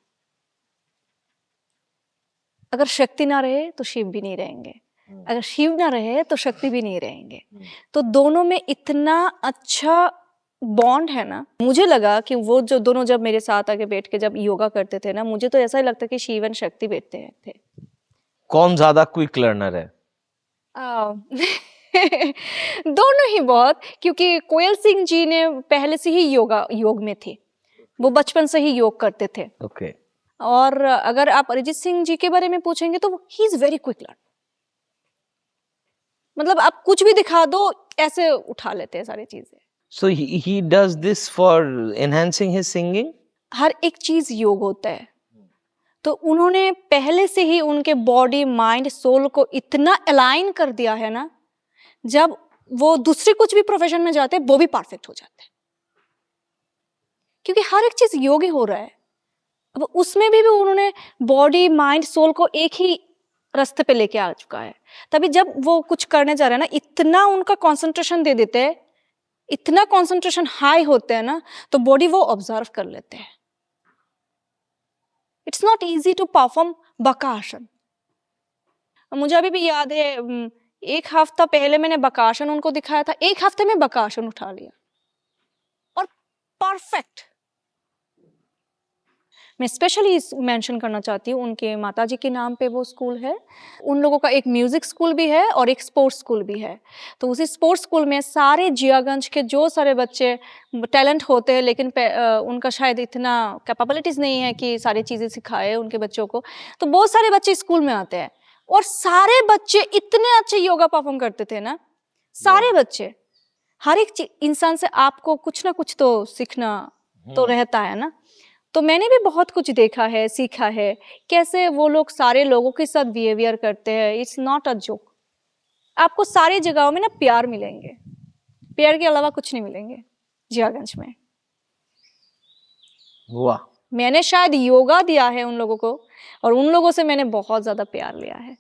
अगर शक्ति ना रहे तो शिव भी नहीं रहेंगे, अगर शिव ना रहे तो शक्ति भी नहीं रहेंगे। तो दोनों में इतना अच्छा बॉन्ड है ना। मुझे लगा कि वो जो दोनों जब मेरे साथ आके बैठ के जब योगा करते थे ना, मुझे तो ऐसा ही लगता कि शिव एंड शक्ति बैठते थे। कौन ज्यादा क्विक लर्नर है? दोनों ही बहुत, क्योंकि कोयल सिंह जी ने पहले से ही योग में थे, वो बचपन से ही योग करते थे। ओके। और अगर आप अरिजीत सिंह जी के बारे में पूछेंगे तो he is very quick learner. मतलब आप कुछ भी दिखा दो, ऐसे उठा लेते हैं सारी चीजें। So he does this for enhancing his singing? हर एक चीज योग होता है, तो उन्होंने पहले से ही उनके बॉडी माइंड सोल को इतना अलाइन कर दिया है ना, जब वो दूसरे कुछ भी प्रोफेशन में जाते हैं वो भी परफेक्ट हो जाते हैं, क्योंकि हर एक चीज योग ही हो रहा है। अब उसमें भी उन्होंने बॉडी माइंड सोल को एक ही रास्ते पे लेके आ चुका है। तभी जब वो कुछ करने जा रहे हैं ना, इतना उनका कंसंट्रेशन दे देते हैं, इतना कंसंट्रेशन हाई होते हैं ना, तो बॉडी वो ऑब्जर्व कर लेते हैं। It's not easy to perform Bakasana. मुझे अभी भी याद है, एक हफ्ता पहले मैंने बकासन उनको दिखाया था, एक हफ्ते में बकासन उठा लिया और परफेक्ट। मैं स्पेशली मेंशन करना चाहती हूँ, उनके माताजी के नाम पे वो स्कूल है। उन लोगों का एक म्यूजिक स्कूल भी है और एक स्पोर्ट्स स्कूल भी है। तो उसी स्पोर्ट्स स्कूल में सारे जियागंज के जो सारे बच्चे टैलेंट होते हैं, लेकिन उनका शायद इतना कैपेबिलिटीज नहीं है कि सारी चीज़ें सिखाए उनके बच्चों को, तो बहुत सारे बच्चे स्कूल में आते हैं और सारे बच्चे इतने अच्छे योगा परफॉर्म करते थे ना, सारे बच्चे। हर एक इंसान से आपको कुछ ना कुछ तो सीखना तो रहता है ना। तो मैंने भी बहुत कुछ देखा है, सीखा है, कैसे वो लोग सारे लोगों के साथ बिहेवियर करते हैं। It's not a joke. आपको सारी जगहों में ना प्यार मिलेंगे, प्यार के अलावा कुछ नहीं मिलेंगे जियागंज में। वाह। मैंने शायद योगा दिया है उन लोगों को, और उन लोगों से मैंने बहुत ज्यादा प्यार लिया है।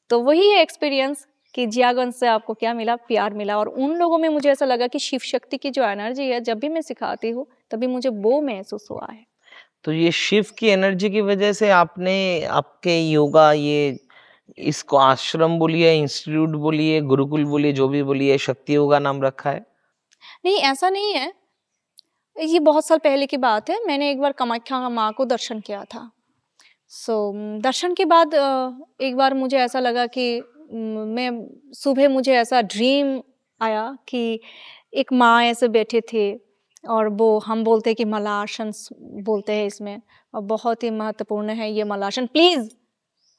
तो वही है एक्सपीरियंस कि जियागंज से आपको क्या मिला, प्यार मिला। और उन लोगों में मुझे ऐसा लगा कि शिव शक्ति की जो एनर्जी है, जब भी मैं सिखाती हूँ तभी मुझे वो महसूस हुआ है। तो ये शिव की एनर्जी की वजह से आपने आपके योगा, ये इसको आश्रम बोलिए, इंस्टीट्यूट बोलिए, गुरुकुल बोलिए, जो भी बोलिए, शक्ति योगा नाम रखा है? नहीं, ऐसा नहीं है। ये बहुत साल पहले की बात है। मैंने एक बार कामाख्या माँ को दर्शन किया था। दर्शन के बाद एक बार मुझे ऐसा लगा कि मैं सुबह मुझे ऐसा ड्रीम आया कि एक माँ ऐसे बैठे थे, और वो हम बोलते हैं कि मलासन बोलते हैं इसमें, और बहुत ही महत्वपूर्ण है ये मलासन। प्लीज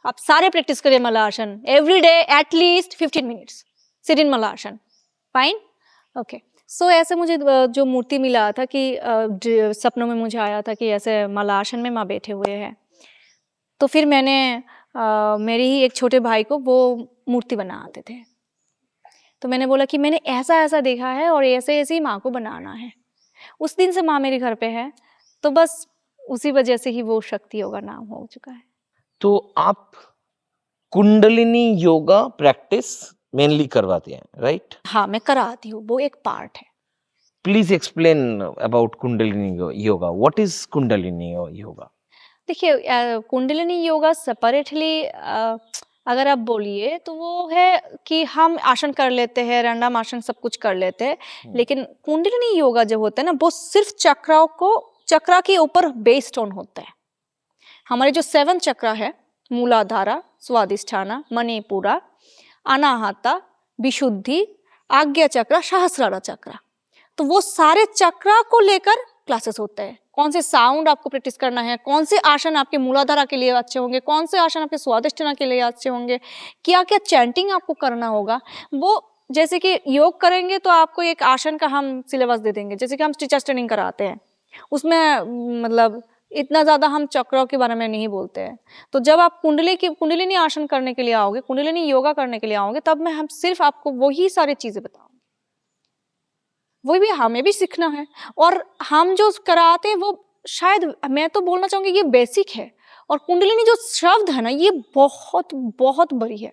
आप सारे प्रैक्टिस करें Malasana every day at least 15 minutes. Sit in Malasana. Fine, okay. So ऐसे मुझे जो मूर्ति मिला था कि सपनों में मुझे आया था कि ऐसे मलासन में माँ बैठे हुए हैं। तो फिर मैंने मेरे ही एक छोटे भाई को वो मूर्ति बनाते थे, तो मैंने बोला कि मैंने ऐसा ऐसा देखा है और ऐसे ऐसे ही माँ को बनाना है। उस दिन से माँ मेरे घर पे है, तो बस उसी वजह से ही वो शक्ति योगा नाम हो चुका है। तो आप कुंडलिनी योगा प्रैक्टिस मेनली करवाते हैं, राइट? हाँ, मैं कराती हूँ, वो एक पार्ट है। Please explain about kundalini yoga. What is kundalini yoga? देखिए, कुंडलिनी योगा सेपरेटली अगर आप बोलिए तो वो है कि हम आसन कर लेते हैं, रैंडम आसन सब कुछ कर लेते हैं, लेकिन कुंडलिनी योगा जो होता है ना वो सिर्फ चक्रा के ऊपर बेस्ड ऑन होता है। हमारे जो 7 चक्रा है, मूलाधारा, स्वादिष्ठाना, मणिपुरा, अनाहता, विशुद्धि, आज्ञा चक्रा, सहस्रारा चक्रा, तो वो सारे चक्रा को लेकर क्लासेस होते हैं। कौन से साउंड आपको प्रैक्टिस करना है, कौन से आसन आपके मूलाधारा के लिए अच्छे होंगे, कौन से आसन आपके स्वादिष्ठाना के लिए अच्छे होंगे, क्या क्या चैंटिंग आपको करना होगा। वो जैसे कि योग करेंगे तो आपको एक आसन का हम सिलेबस दे देंगे, जैसे कि हम टीचर्स ट्रेनिंग कराते हैं, उसमें मतलब इतना ज़्यादा हम चक्रों के बारे में नहीं बोलते हैं। तो जब आप कुंडलिनी आसन करने के लिए आओगे, कुंडलिनी योगा करने के लिए आओगे, तब मैं हम सिर्फ आपको वही सारी चीज़ें बताऊंगी। वही भी हमें भी सीखना है, और हम जो कराते हैं वो शायद मैं तो बोलना चाहूँगी ये बेसिक है, और कुंडलिनी जो शब्द है ना ये बहुत बहुत बड़ी है,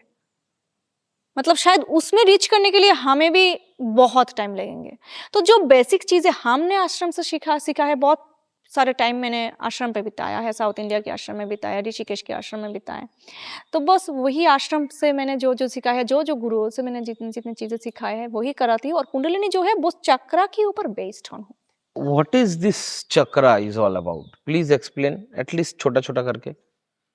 मतलब शायद उसमें रीच करने के लिए हमें भी बहुत टाइम लगेंगे। तो जो बेसिक चीज़ें हमने आश्रम से सीखा है, बहुत सारे टाइम मैंने आश्रम पे बिताया है, साउथ इंडिया के आश्रम में बिताया, ऋषिकेश के आश्रम में बिताया, तो बस वही आश्रम से मैंने जो जो सीखा है, जो गुरुओं से मैंने जितनी जितनी चीज़ें सिखाई है वही कराती हूँ। और कुंडलिनी जो है वो चक्रा के ऊपर बेस्ड ऑन हो। What is this chakra is all about? Please explain, at least छोटा छोटा करके।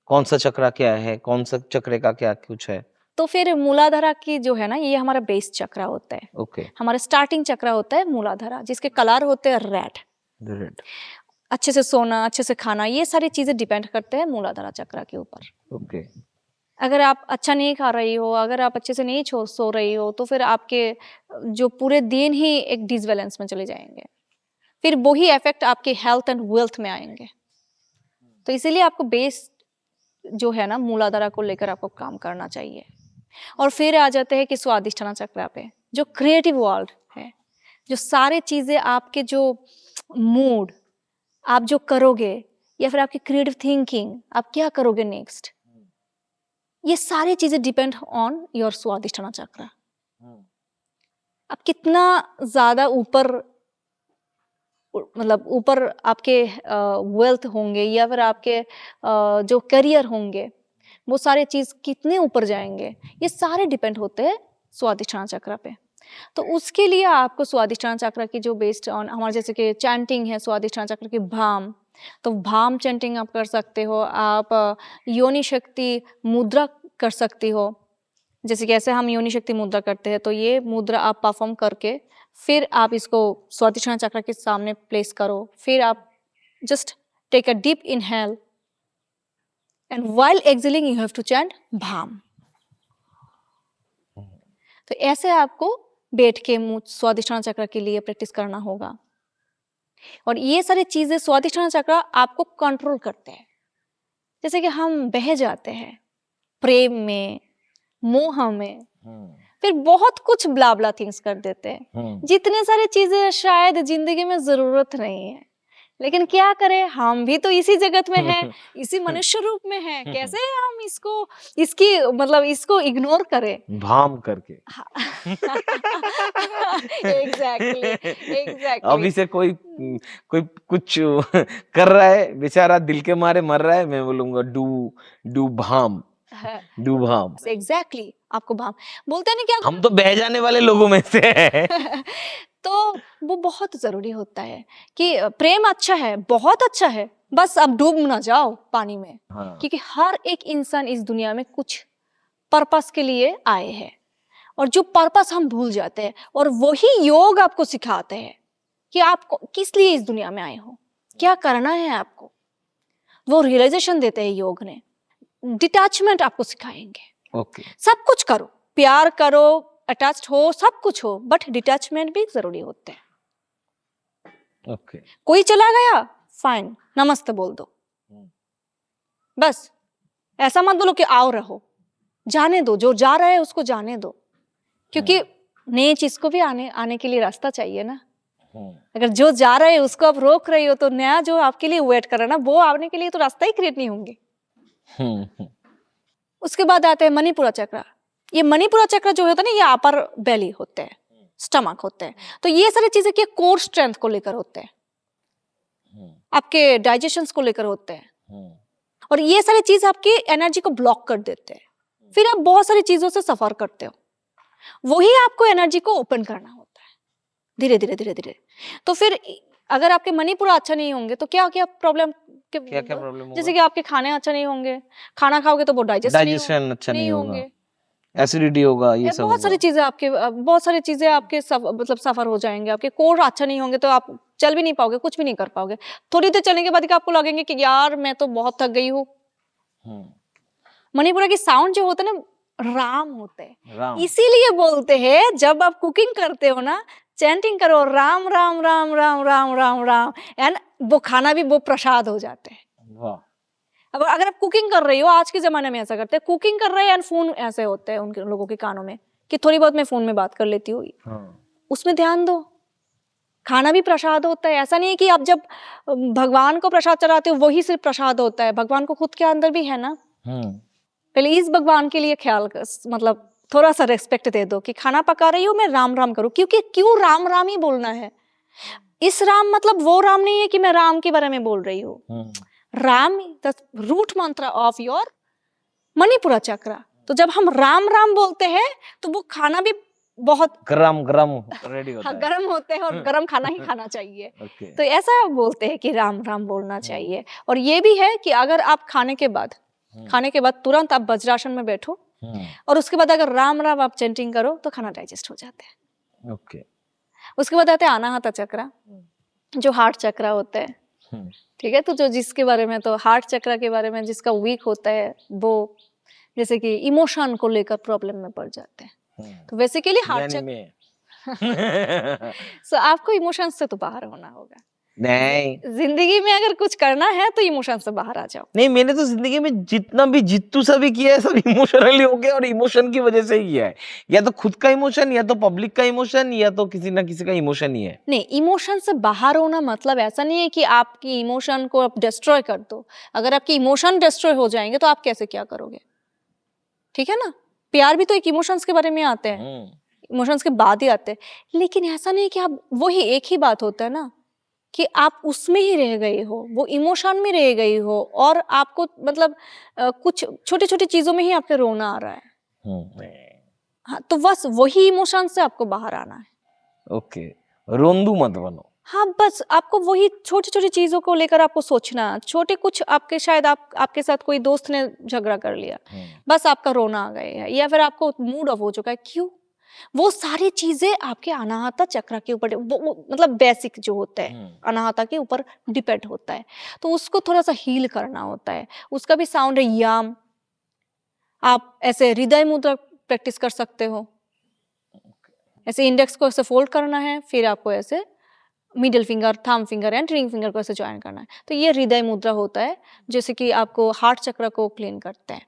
कौन सा चक्रा क्या है, कौन सा चक्रे का क्या कुछ है? तो फिर मूलाधारा की जो है ना ये हमारा बेस चक्रा होता है। ओके। हमारा स्टार्टिंग चक्रा होता है मूलाधारा, जिसके कलर होते हैं रेड। अच्छे से सोना, अच्छे से खाना, ये सारी चीजें डिपेंड करते हैं मूलाधारा चक्रा के ऊपर। ओके। अगर आप अच्छा नहीं खा रही हो, अगर आप अच्छे से नहीं सो रही हो, तो फिर आपके जो पूरे दिन ही एक डिसबैलेंस में चले जाएंगे, फिर वही इफेक्ट आपके हेल्थ एंड वेल्थ में आएंगे। तो इसीलिए आपको बेस जो है ना मूलाधारा को लेकर आपको काम करना चाहिए। और फिर आ जाते हैं कि स्वादिष्ठाना चक्रा पे, जो क्रिएटिव वर्ल्ड है, जो सारे चीजें आपके जो मूड आप जो करोगे, या फिर आपकी क्रिएटिव थिंकिंग, आप क्या करोगे नेक्स्ट, ये सारी चीजें डिपेंड ऑन योर स्वादिष्ठाना चक्रा। आप कितना ज्यादा ऊपर, मतलब ऊपर आपके वेल्थ होंगे, या फिर आपके जो करियर होंगे, वो सारे चीज कितने ऊपर जाएंगे, ये सारे डिपेंड होते हैं स्वादिष्ठाना चक्रा पे। तो उसके लिए आपको स्वादिष्ठाना चक्र की जो बेस्ड ऑन हमारे जैसे कि चैंटिंग है स्वादिष्ठाना चक्र की भाम, तो भाम चैंटिंग आप कर सकते हो। आप योनि शक्ति मुद्रा कर सकती हो, जैसे कि ऐसे हम योनि शक्ति मुद्रा करते हैं, तो ये मुद्रा आप परफॉर्म करके फिर आप इसको स्वादिष्ठाना चक्र के सामने प्लेस करो। फिर आप just take a deep inhale and while exhaling you have to chant भाम। तो ऐसे आपको बैठ के स्वादिष्ठाना चक्र के लिए प्रैक्टिस करना होगा। और ये सारी चीजें स्वादिष्ठाना चक्र आपको कंट्रोल करते हैं। जैसे कि हम बह जाते हैं प्रेम में, मोह में, फिर बहुत कुछ ब्ला थिंग्स कर देते हैं, जितने सारी चीजें शायद जिंदगी में जरूरत नहीं है, लेकिन क्या करें, हम भी तो इसी जगत में हैं, इसी मनुष्य रूप में हैं, कैसे हम इसको इग्नोर करें भाम करके। एग्जैक्टली। अभी से कोई कुछ कर रहा है बेचारा, दिल के मारे मर रहा है, मैं बोलूंगा do Bham. Do Bham. Exactly आपको भाम बोलते हैं ना, क्या हम तो बह जाने वाले लोगों में से हैं। तो वो बहुत जरूरी होता है कि प्रेम अच्छा है, बहुत अच्छा है, बस अब डूब ना जाओ पानी में। हाँ। क्योंकि हर एक इंसान इस दुनिया में कुछ पर्पस के लिए आए हैं, और जो पर्पस हम भूल जाते हैं, और वही योग आपको सिखाते हैं कि आपको किस लिए इस दुनिया में आए हो, क्या करना है आपको, वो रियलाइजेशन देते हैं योग ने। डिटैचमेंट आपको सिखाएंगे। ओके। सब कुछ करो, प्यार करो, अटैच्ड हो, सब कुछ हो, बट डिटैचमेंट भी जरूरी होते हैं। ओके। कोई चला गया, फाइन, नमस्ते बोल दो, बस ऐसा मत बोलो कि आओ रहो, जाने दो, जो जा रहा है उसको जाने दो, क्योंकि नई चीज को भी आने के लिए रास्ता चाहिए ना। अगर जो जा रहा है उसको आप रोक रही हो, तो नया जो आपके लिए वेट कर रहा है ना, वो आने के लिए तो रास्ता ही क्रिएट नहीं होंगे। उसके बाद आते हैं मणिपुरा चक्र। ये मणिपुरा चक्र जो होता है ना, ये अपर बेली होते हैं, स्टमक होते हैं। तो ये सारी चीजें क्या कोर स्ट्रेंथ को लेकर होते हैं, आपके डाइजेशन को लेकर होते हैं, और ये सारी चीज आपकी एनर्जी को ब्लॉक कर देते हैं। फिर आप बहुत सारी चीजों से सफर करते हो, वही आपको एनर्जी को ओपन करना होता है धीरे धीरे धीरे धीरे। तो फिर अगर आपके मणिपुर अच्छा नहीं होंगे तो क्या क्या प्रॉब्लम, क्या क्या प्रॉब्लम जैसे कि आपके खाने अच्छा नहीं होंगे, खाना खाओगे तो वो डाइजेशन अच्छा नहीं होगा, होंगे, एसिडिटी होगा, ये सब बहुत सारी होगा। चीजें आपके बहुत सारी चीजें आपके मतलब सफर हो जाएंगे। आपके कोर अच्छा नहीं होंगे तो आप चल भी नहीं पाओगे, कुछ भी नहीं कर पाओगे। थोड़ी देर चलने के बाद आपको लगेंगे कि यार मैं तो बहुत थक गई हूँ। मणिपुरा की साउंड जो होते हैं ना, राम होते हैं, राम। इसीलिए बोलते हैं जब आप कुकिंग करते हो ना, चैंटिंग करो राम राम राम राम राम राम राम, एंड वो खाना भी वो प्रसाद हो जाते हैं। वाह। अब अगर आप कुकिंग कर रही हो, आज के जमाने में ऐसा करते हैं, कुकिंग कर रहे हैं एंड फोन ऐसे होते हैं उनके लोगों के कानों में कि थोड़ी बहुत मैं फोन में बात कर लेती हूँ। उसमें ध्यान दो, खाना भी प्रसाद होता है। ऐसा नहीं है कि आप जब भगवान को प्रसाद चढ़ाते हो वही सिर्फ प्रसाद होता है, भगवान को खुद के अंदर भी है ना। पहले इस भगवान के लिए ख्याल कर, मतलब थोड़ा सा रेस्पेक्ट दे दो कि खाना पका रही हूँ मैं, राम राम करूँ। क्योंकि क्यों राम राम ही बोलना है? इस राम मतलब वो राम नहीं है कि मैं राम के बारे में बोल रही हूँ। राम द रूट मंत्र ऑफ योर मणिपुरा चक्रा। तो जब हम राम राम बोलते हैं तो वो खाना भी बहुत गरम गरम रेडी होता है। गरम होते हैं और गरम खाना ही खाना चाहिए। Okay. तो ऐसा बोलते हैं कि राम राम बोलना चाहिए। और ये भी है कि अगर आप खाने के बाद तुरंत आप वज्रासन में बैठो और उसके बाद अगर राम राम आप चैंटिंग करो तो खाना डाइजेस्ट हो जाता है। Okay. उसके बाद आते हैं अनाहता चक्रा, जो हार्ट चक्रा होता है। ठीक है, तो जो जिसके बारे में, तो हार्ट चक्रा के बारे में जिसका वीक होता है वो जैसे कि इमोशन को लेकर प्रॉब्लम में पड़ जाते हैं। तो बेसिकली हार्ट चक्रा सो आपको इमोशंस से तो बाहर होना होगा। नहीं जिंदगी में अगर कुछ करना है तो इमोशन से बाहर आ जाओ। नहीं, मैंने तो जिंदगी में जितना भी जित्तू सा भी किया है सब इमोशनली हो गया और इमोशन की वजह से ही किया है। या तो खुद का इमोशन, या तो पब्लिक का इमोशन, या तो किसी ना किसी का इमोशन ही है। नहीं, इमोशन से बाहर होना मतलब ऐसा नहीं है कि आपकी इमोशन को आप डिस्ट्रॉय कर दो। अगर आपकी इमोशन डिस्ट्रॉय हो जाएंगे तो आप कैसे क्या करोगे? ठीक है ना, प्यार भी तो एक इमोशंस के बारे में आते हैं, इमोशंस के बाद ही आते हैं। लेकिन ऐसा नहीं कि आप वही एक ही बात होता है ना कि आप उसमें ही रह गए हो, वो इमोशन में रह गई हो और आपको मतलब कुछ छोटे छोटे चीजों में ही आपके रोना आ रहा है। हाँ, तो बस वही इमोशन से आपको बाहर आना है। ओके, रोंदू मत बनो। हाँ, बस आपको वही छोटी छोटी चीजों को लेकर आपको सोचना। छोटे कुछ आपके शायद आपके साथ कोई दोस्त ने झगड़ा कर लिया, बस आपका रोना आ गया है, या फिर आपको मूड ऑफ हो चुका है। क्यों? वो सारी चीजें आपके अनाहता चक्र के ऊपर, वो मतलब बेसिक जो होता है अनाहता के ऊपर डिपेंड होता है। तो उसको थोड़ा सा हील करना होता है। उसका भी साउंड है याम। आप ऐसे हृदय मुद्रा प्रैक्टिस कर सकते हो। ऐसे इंडेक्स को ऐसे फोल्ड करना है, फिर आपको ऐसे middle finger, thumb finger and ring finger को ऐसे ज्वाइन करना है। तो ये हृदय मुद्रा होता है, जैसे कि आपको हार्ट चक्र को क्लीन करते हैं।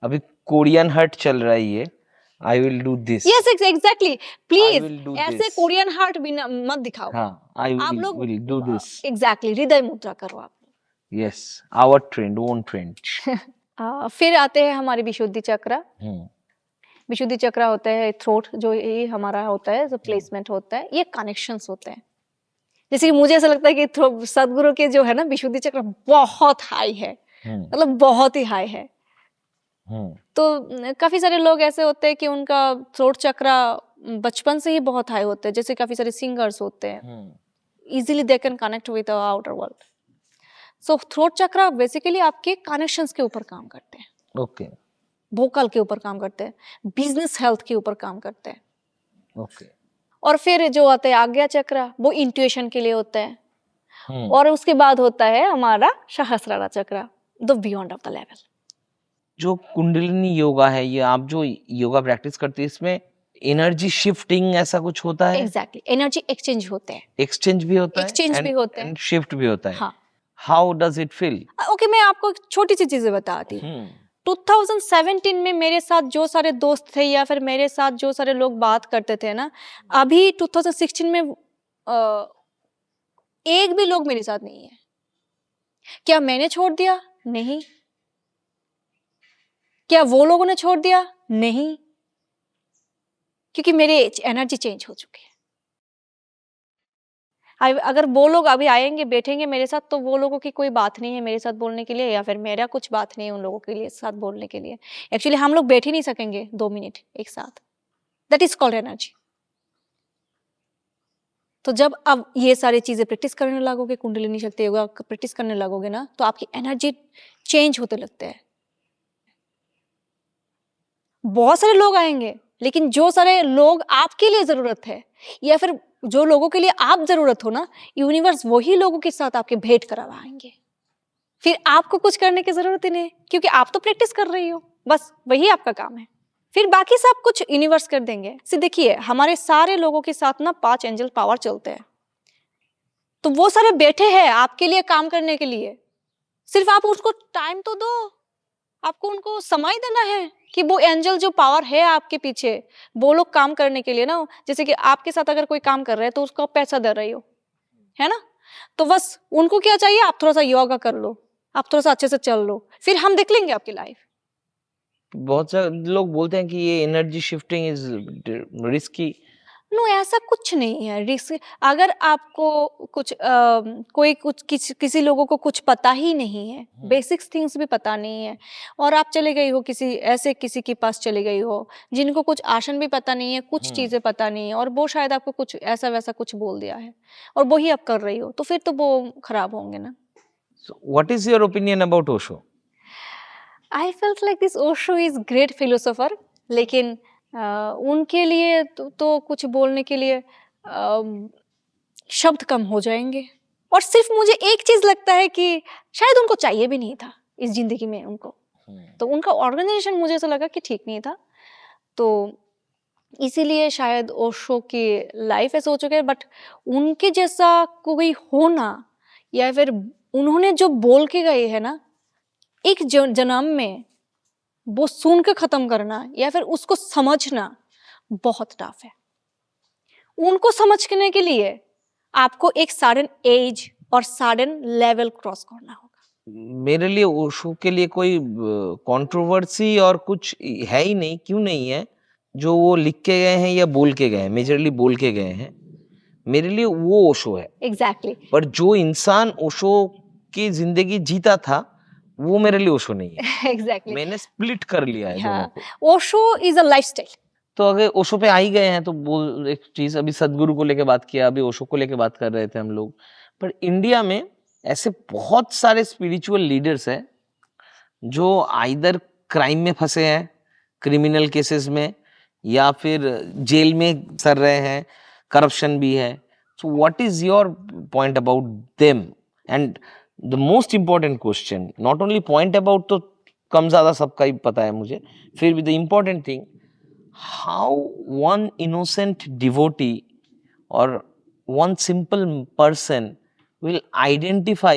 अभी कोरियन हार्ट चल रहा है ये। I will do this. Yes, exactly. I Please, will do ऐसे this. कोरियन हार्ट भी मत दिखाओ। हाँ, I आप will, लोग will do this. एग्जैक्टली हृदय मुद्रा करो आप। Yes, our trend, own trend. फिर आते हैं हमारे विशुद्धि चक्र। विशुद्धि चक्र होता है थ्रोट, जो ये हमारा होता है, जो प्लेसमेंट होता है, ये कनेक्शंस होते हैं। जैसे कि मुझे ऐसा लगता है कि सदगुरु के जो है ना विशुद्धि चक्र बहुत हाई है, मतलब बहुत ही हाई है। तो काफी सारे लोग ऐसे होते हैं कि उनका थ्रोट चक्र बचपन से ही बहुत हाई होते हैं। जैसे काफी सारे सिंगर्स होते हैं, easily they can connect with the outer world. So throat चक्र बेसिकली आपके कनेक्शंस के ऊपर काम करते हैं। ओके। वोकल के ऊपर काम करते हैं, बिजनेस हेल्थ के ऊपर काम करते हैं। ओके। और फिर जो आता है आज्ञा चक्र, वो इंट्यूशन के लिए होता है। और उसके बाद होता है हमारा सहस्रारा चक्र, the beyond of the level. जो कुंडलिनी योगा है, ये आप जो योगा प्रैक्टिस करते हैं, इसमें एनर्जी शिफ्टिंग ऐसा कुछ होता है? एग्जैक्टली, एनर्जी एक्सचेंज होते हैं। एक्सचेंज भी होता है, एक्सचेंज भी होते हैं, शिफ्ट भी होता है। हाँ। How does it feel? Okay, मैं आपको एक छोटी सी चीजें बताती हूँ। 2017 में मेरे साथ जो सारे दोस्त थे या फिर मेरे साथ जो सारे लोग बात करते थे ना, अभी 2016 में एक भी लोग मेरे साथ नहीं है। क्या मैंने छोड़ दिया? नहीं। क्या वो लोगों ने छोड़ दिया? नहीं, क्योंकि मेरे एनर्जी चेंज हो चुकी है। अगर वो लोग अभी आएंगे बैठेंगे मेरे साथ तो वो लोगों की कोई बात नहीं है मेरे साथ बोलने के लिए, या फिर मेरा कुछ बात नहीं है उन लोगों के लिए साथ बोलने के लिए। एक्चुअली हम लोग बैठ ही नहीं सकेंगे 2 मिनट एक साथ। That is called energy. तो जब अब ये सारी चीजें प्रैक्टिस करने लगोगे, कुंडलिनी शक्ति योगा प्रैक्टिस करने लगोगे ना, तो आपकी एनर्जी चेंज होते लगते हैं। बहुत सारे लोग आएंगे, लेकिन जो सारे लोग आपके लिए जरूरत है या फिर जो लोगों के लिए आप जरूरत हो ना, यूनिवर्स वही लोगों के साथ आपके भेंट करवाएंगे। फिर आपको कुछ करने की जरूरत ही नहीं, क्योंकि आप तो प्रैक्टिस कर रही हो, बस वही आपका काम है। फिर बाकी सब कुछ यूनिवर्स कर देंगे। से देखिए हमारे सारे लोगों के साथ ना 5 एंजल पावर चलते हैं, तो वो सारे बैठे हैं आपके लिए काम करने के लिए। सिर्फ आप उसको टाइम तो दो, आपको उनको समय देना है कि वो एंजल जो पावर है आपके पीछे, वो लोग काम करने के लिए ना, जैसे कि आपके साथ अगर कोई काम कर रहे हैं तो उसको आप पैसा दे रही हो, है ना, तो बस उनको क्या चाहिए, आप थोड़ा सा योगा कर लो, आप थोड़ा सा अच्छे से चल लो, फिर हम देख लेंगे आपकी लाइफ। बहुत सारे लोग बोलते हैं कि ये energy shifting is risky. No, ऐसा कुछ नहीं है रिस्क। अगर आपको कुछ कोई कुछ किसी लोगों को कुछ पता ही नहीं है, बेसिक्स थिंग्स भी पता नहीं है, और आप चले गई हो किसी के पास चले गई हो जिनको कुछ आसन भी पता नहीं है, कुछ चीजें पता नहीं है, और वो शायद आपको कुछ ऐसा वैसा कुछ बोल दिया है और वही आप कर रही हो, तो फिर तो वो खराब होंगे ना। What is your opinion about Osho? I felt like this Osho is great philosopher, लेकिन उनके लिए तो कुछ बोलने के लिए शब्द कम हो जाएंगे। और सिर्फ मुझे एक चीज लगता है कि शायद उनको चाहिए भी नहीं था इस जिंदगी में उनको, तो उनका ऑर्गेनाइजेशन मुझे ऐसा लगा कि ठीक नहीं था, तो इसीलिए शायद ओशो की लाइफ ऐसे हो चुके हैं। बट उनके जैसा कोई होना, या फिर उन्होंने जो बोल के गए हैं ना एक जन्म में, वो सुन के खत्म करना या फिर उसको समझना बहुत टफ है। उनको समझने के लिए आपको एक सडन एज और सडन लेवल क्रॉस करना होगा। मेरे लिए ओशो के लिए कोई कंट्रोवर्सी और कुछ है ही नहीं। क्यों नहीं है? जो वो लिख के गए हैं या बोल के गए हैं, मेजरली बोल के गए हैं, मेरे लिए वो ओशो है। एग्जैक्टली। पर जो इंसान ओशो की जिंदगी जीता था वो मेरे लिए ओशो नहीं है। एग्जैक्टली। मैंने स्प्लिट कर लिया है दोनों को। Osho is a lifestyle. तो अगर ओशो पे आ ही गए हैं तो बोल एक चीज, अभी सदगुरु को लेके बात किया, अभी ओशो को लेके बात कर रहे थे हम लोग। पर इंडिया में ऐसे बहुत सारे स्पिरिचुअल लीडर्स हैं जो आइदर क्राइम में फंसे हैं, क्रिमिनल केसेस में, या फिर जेल में सर रहे हैं, करप्शन भी है। So what is your point about them? And the most important question, not only point about तो कम ज्यादा सबका ही पता है मुझे, फिर भी the important thing, how one innocent devotee or one simple person will identify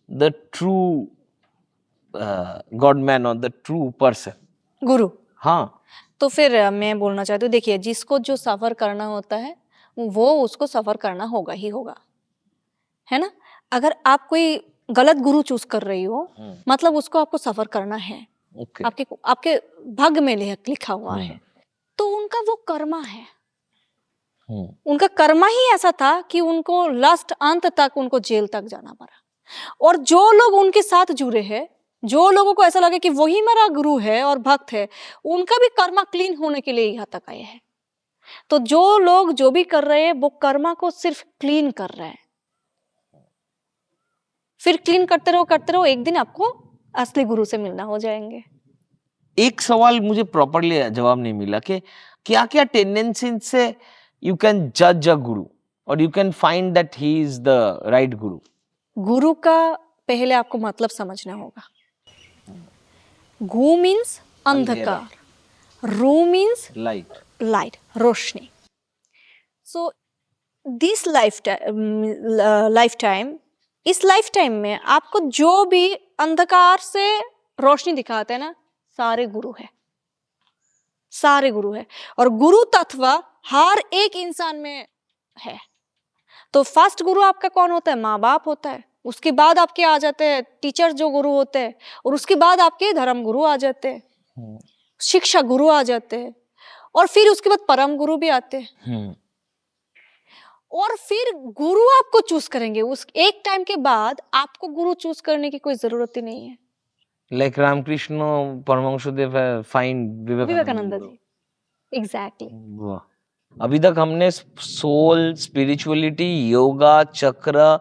the true God man or the true person? गुरु। हाँ, तो फिर मैं बोलना चाहती हूँ, देखिए जिसको जो सफर करना होता है वो उसको सफर करना होगा ही होगा, है ना। अगर आप कोई गलत गुरु चूज कर रही हो, मतलब उसको आपको सफर करना है। okay. आपके भाग्य में लिखा हुआ है, तो उनका वो कर्मा है। उनका कर्मा ही ऐसा था कि उनको लास्ट अंत तक उनको जेल तक जाना पड़ा। और जो लोग उनके साथ जुड़े हैं, जो लोगों को ऐसा लगे कि वही मेरा गुरु है और भक्त है, उनका भी कर्मा क्लीन होने के लिए यहाँ तक आए हैं। तो जो लोग जो भी कर रहे हैं वो कर्मा को सिर्फ क्लीन कर रहे हैं। फिर क्लीन करते रहो, एक दिन आपको असली गुरु से मिलना हो जाएंगे। एक सवाल मुझे प्रॉपरली जवाब नहीं मिला कि क्या क्या टेंडेंसी से यू कैन जज अ गुरु और you can find that he is the right गुरु? गुरु का पहले आपको मतलब समझना होगा। गु मीन्स अंधकार, रू means light, Roshni. So this life time, इस लाइफ टाइम में आपको जो भी अंधकार से रोशनी दिखाते हैं ना, सारे गुरु है, सारे गुरु है। और गुरु तत्व हर एक इंसान में है। तो फर्स्ट गुरु आपका कौन होता है? माँ बाप होता है। उसके बाद आपके आ जाते हैं टीचर जो गुरु होते हैं, और उसके बाद आपके धर्म गुरु आ जाते हैं, शिक्षा गुरु आ जाते हैं, और फिर उसके बाद परम गुरु भी आते हैं। और फिर गुरु आपको चूज करेंगे। उस एक टाइम के बाद आपको गुरु चूज करने की कोई जरूरत ही नहीं है। Like Ramakrishna Paramahansadev find Vivekananda ji, exactly. वाह। अभी तक हमने सोल, स्पिरिचुअलिटी, योगा, चक्र,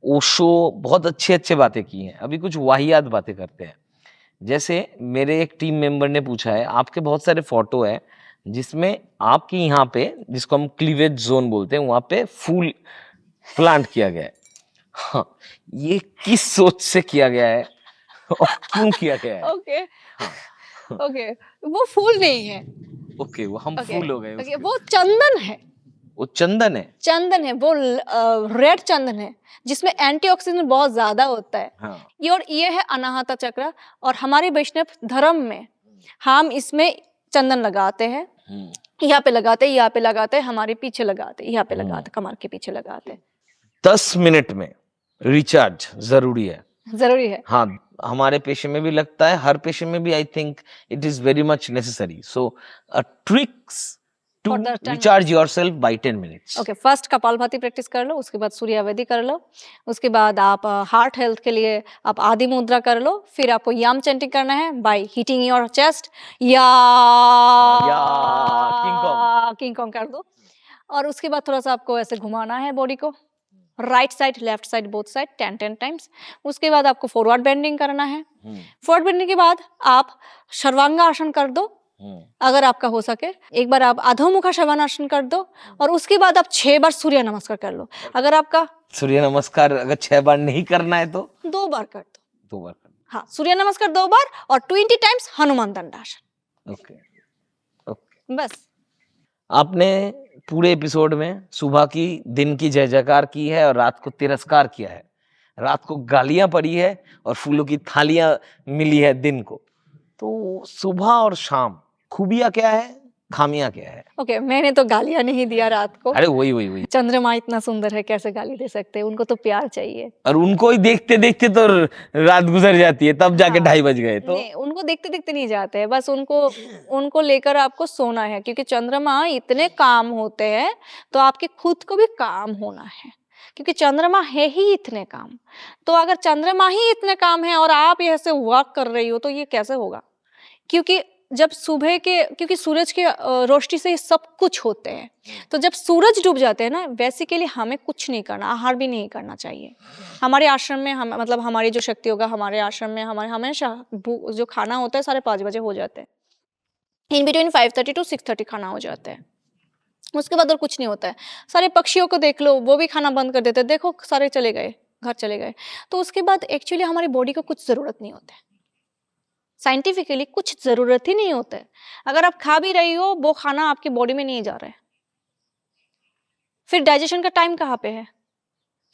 ओशो, बहुत अच्छे अच्छे बातें की हैं। अभी कुछ वाहियात बातें करते हैं। जैसे मेरे एक टीम मेंबर ने पूछा है, आपके बहुत सारे फोटो है जिसमें आपके यहाँ पे, जिसको हम क्लीवेज जोन बोलते हैं, वहां पे फूल प्लांट किया गया है। हाँ, ये किस सोच से किया गया है और क्यों किया गया है? ओके ओके, वो फूल नहीं है। ओके, वो हम ओके फूल हो गए ओके, उसके। वो चंदन है। वो चंदन है। चंदन है वो, रेड चंदन है जिसमें एंटीऑक्सीडेंट बहुत ज्यादा होता है। हाँ, ये है अनाहता चक्र। और हमारे वैष्णव धर्म में हम इसमें चंदन लगाते हैं। यहाँ पे लगाते हैं, यहाँ पे लगाते हैं, हमारे पीछे लगाते हैं, यहाँ पे लगाते हैं, कमर के पीछे लगाते हैं। 10 मिनट में रिचार्ज जरूरी है। जरूरी है। हाँ, हमारे पेशे में भी लगता है, हर पेशे में भी I think it is very much necessary. So tricks to For the 10 recharge yourself by 10 minutes. Okay, first kapalbhati practice कर लो, उसके बाद सूर्यावधी कर लो, उसके बाद आप हार्ट हेल्थ के लिए आप आदि मुद्रा कर लो। फिर आपको याम चैंटिंग करना है बाय हीटिंग योर चेस्ट, या किंग कॉन्ग कर दो। और उसके बाद थोड़ा सा आपको ऐसे घुमाना है बॉडी को, right side, left side, both side 10 times. उसके बाद आपको फॉरवर्ड बेंडिंग करना है। फॉरवर्ड बेंडिंग के बाद आप सर्वांगासन कर दो अगर आपका हो सके। एक बार आप अधोमुखा शवानासन कर दो और उसके बाद आप 6 बार सूर्य नमस्कार कर लो। अगर आपका सूर्य नमस्कार अगर 6 बार नहीं करना है तो 2 बार कर दो। 2 बार करना। हाँ, सूर्य नमस्कार 2 बार और 20 times Hanuman Dandasana. Okay okay. बस। आपने पूरे एपिसोड में सुबह की, दिन की जय जयकार की है और रात को तिरस्कार किया है। रात को गालियां पड़ी है और फूलों की थालियां मिली है दिन को। तो सुबह और शाम खूबियां क्या है, खामियां क्या है? ओके, मैंने तो गालियां नहीं दिया रात को। अरे वही चंद्रमा इतना सुंदर है, कैसे गाली दे सकते हैं? उनको तो प्यार चाहिए। और उनको ही देखते देखते तो रात गुजर जाती है, तब जाके 2:30 बज गए। तो नहीं, उनको देखते देखते नहीं जाते हैं, बस उनको लेकर आपको सोना है, क्योंकि चंद्रमा इतने काम होते हैं तो आपके खुद को भी काम होना है, क्योंकि चंद्रमा है ही इतने काम। तो अगर चंद्रमा ही इतने काम है और आप ऐसे वॉक कर रही हो तो ये कैसे होगा? क्योंकि जब सुबह के, क्योंकि सूरज के रोशनी से ये सब कुछ होते हैं, तो जब सूरज डूब जाते हैं ना, बेसिकली हमें कुछ नहीं करना, आहार भी नहीं करना चाहिए। हमारे आश्रम में हम, मतलब हमारी जो शक्ति होगा, हमारे आश्रम में हमारे हमेशा जो खाना होता है 5:30 बजे हो जाते हैं। इन बिटवीन 5:30 to 6:30 खाना हो जाता है। उसके बाद और कुछ नहीं होता है। सारे पक्षियों को देख लो, वो भी खाना बंद कर देते हैं, देखो सारे चले गए, घर चले गए। तो उसके बाद एक्चुअली हमारी बॉडी को कुछ जरूरत नहीं होता है, साइंटिफिकली कुछ जरूरत ही नहीं होता है। अगर आप खा भी रही हो, वो खाना आपकी बॉडी में नहीं जा रहा है, फिर डाइजेशन का टाइम कहाँ पे है?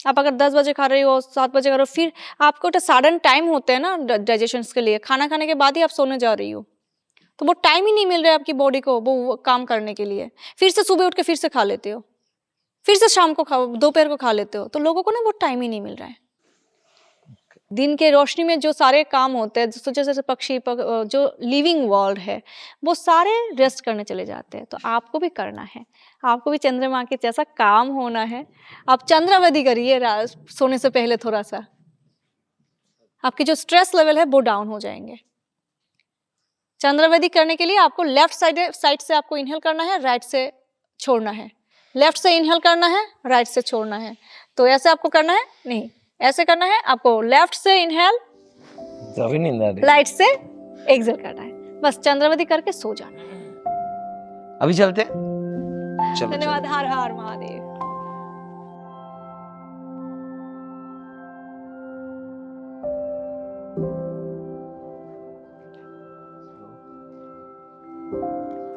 आप अगर 10 बजे खा रही हो, 7 बजे खा रही हो, फिर आपको तो सडन टाइम होते हैं ना डाइजेशन के लिए। खाना खाने के बाद ही आप सोने जा रही हो, तो वो टाइम ही नहीं मिल रहा है आपकी बॉडी को वो काम करने के लिए। फिर से सुबह उठ के फिर से खा लेते हो, फिर से शाम को खा, दोपहर को खा लेते हो। तो लोगों को ना वो टाइम ही नहीं मिल रहा है। दिन के रोशनी में जो सारे काम होते हैं, जैसे पक्षी जो लिविंग वर्ल्ड है, वो सारे रेस्ट करने चले जाते हैं। तो आपको भी करना है, आपको भी चंद्रमा के जैसा काम होना है। आप चंद्रावधि करिए सोने से पहले, थोड़ा सा आपकी जो स्ट्रेस लेवल है वो डाउन हो जाएंगे। चंद्रावधि करने के लिए आपको लेफ्ट साइड से आपको इनहेल करना है, राइट से छोड़ना है। लेफ्ट से इनहेल करना है, राइट से छोड़ना है। तो ऐसे आपको करना है, नहीं ऐसे करना है आपको। लेफ्ट से इनहेल, राइट से एक्सहेल करना है। बस चंद्रावधि करके सो जाना है। अभी चलते हैं। धन्यवाद। हर हर महादेव।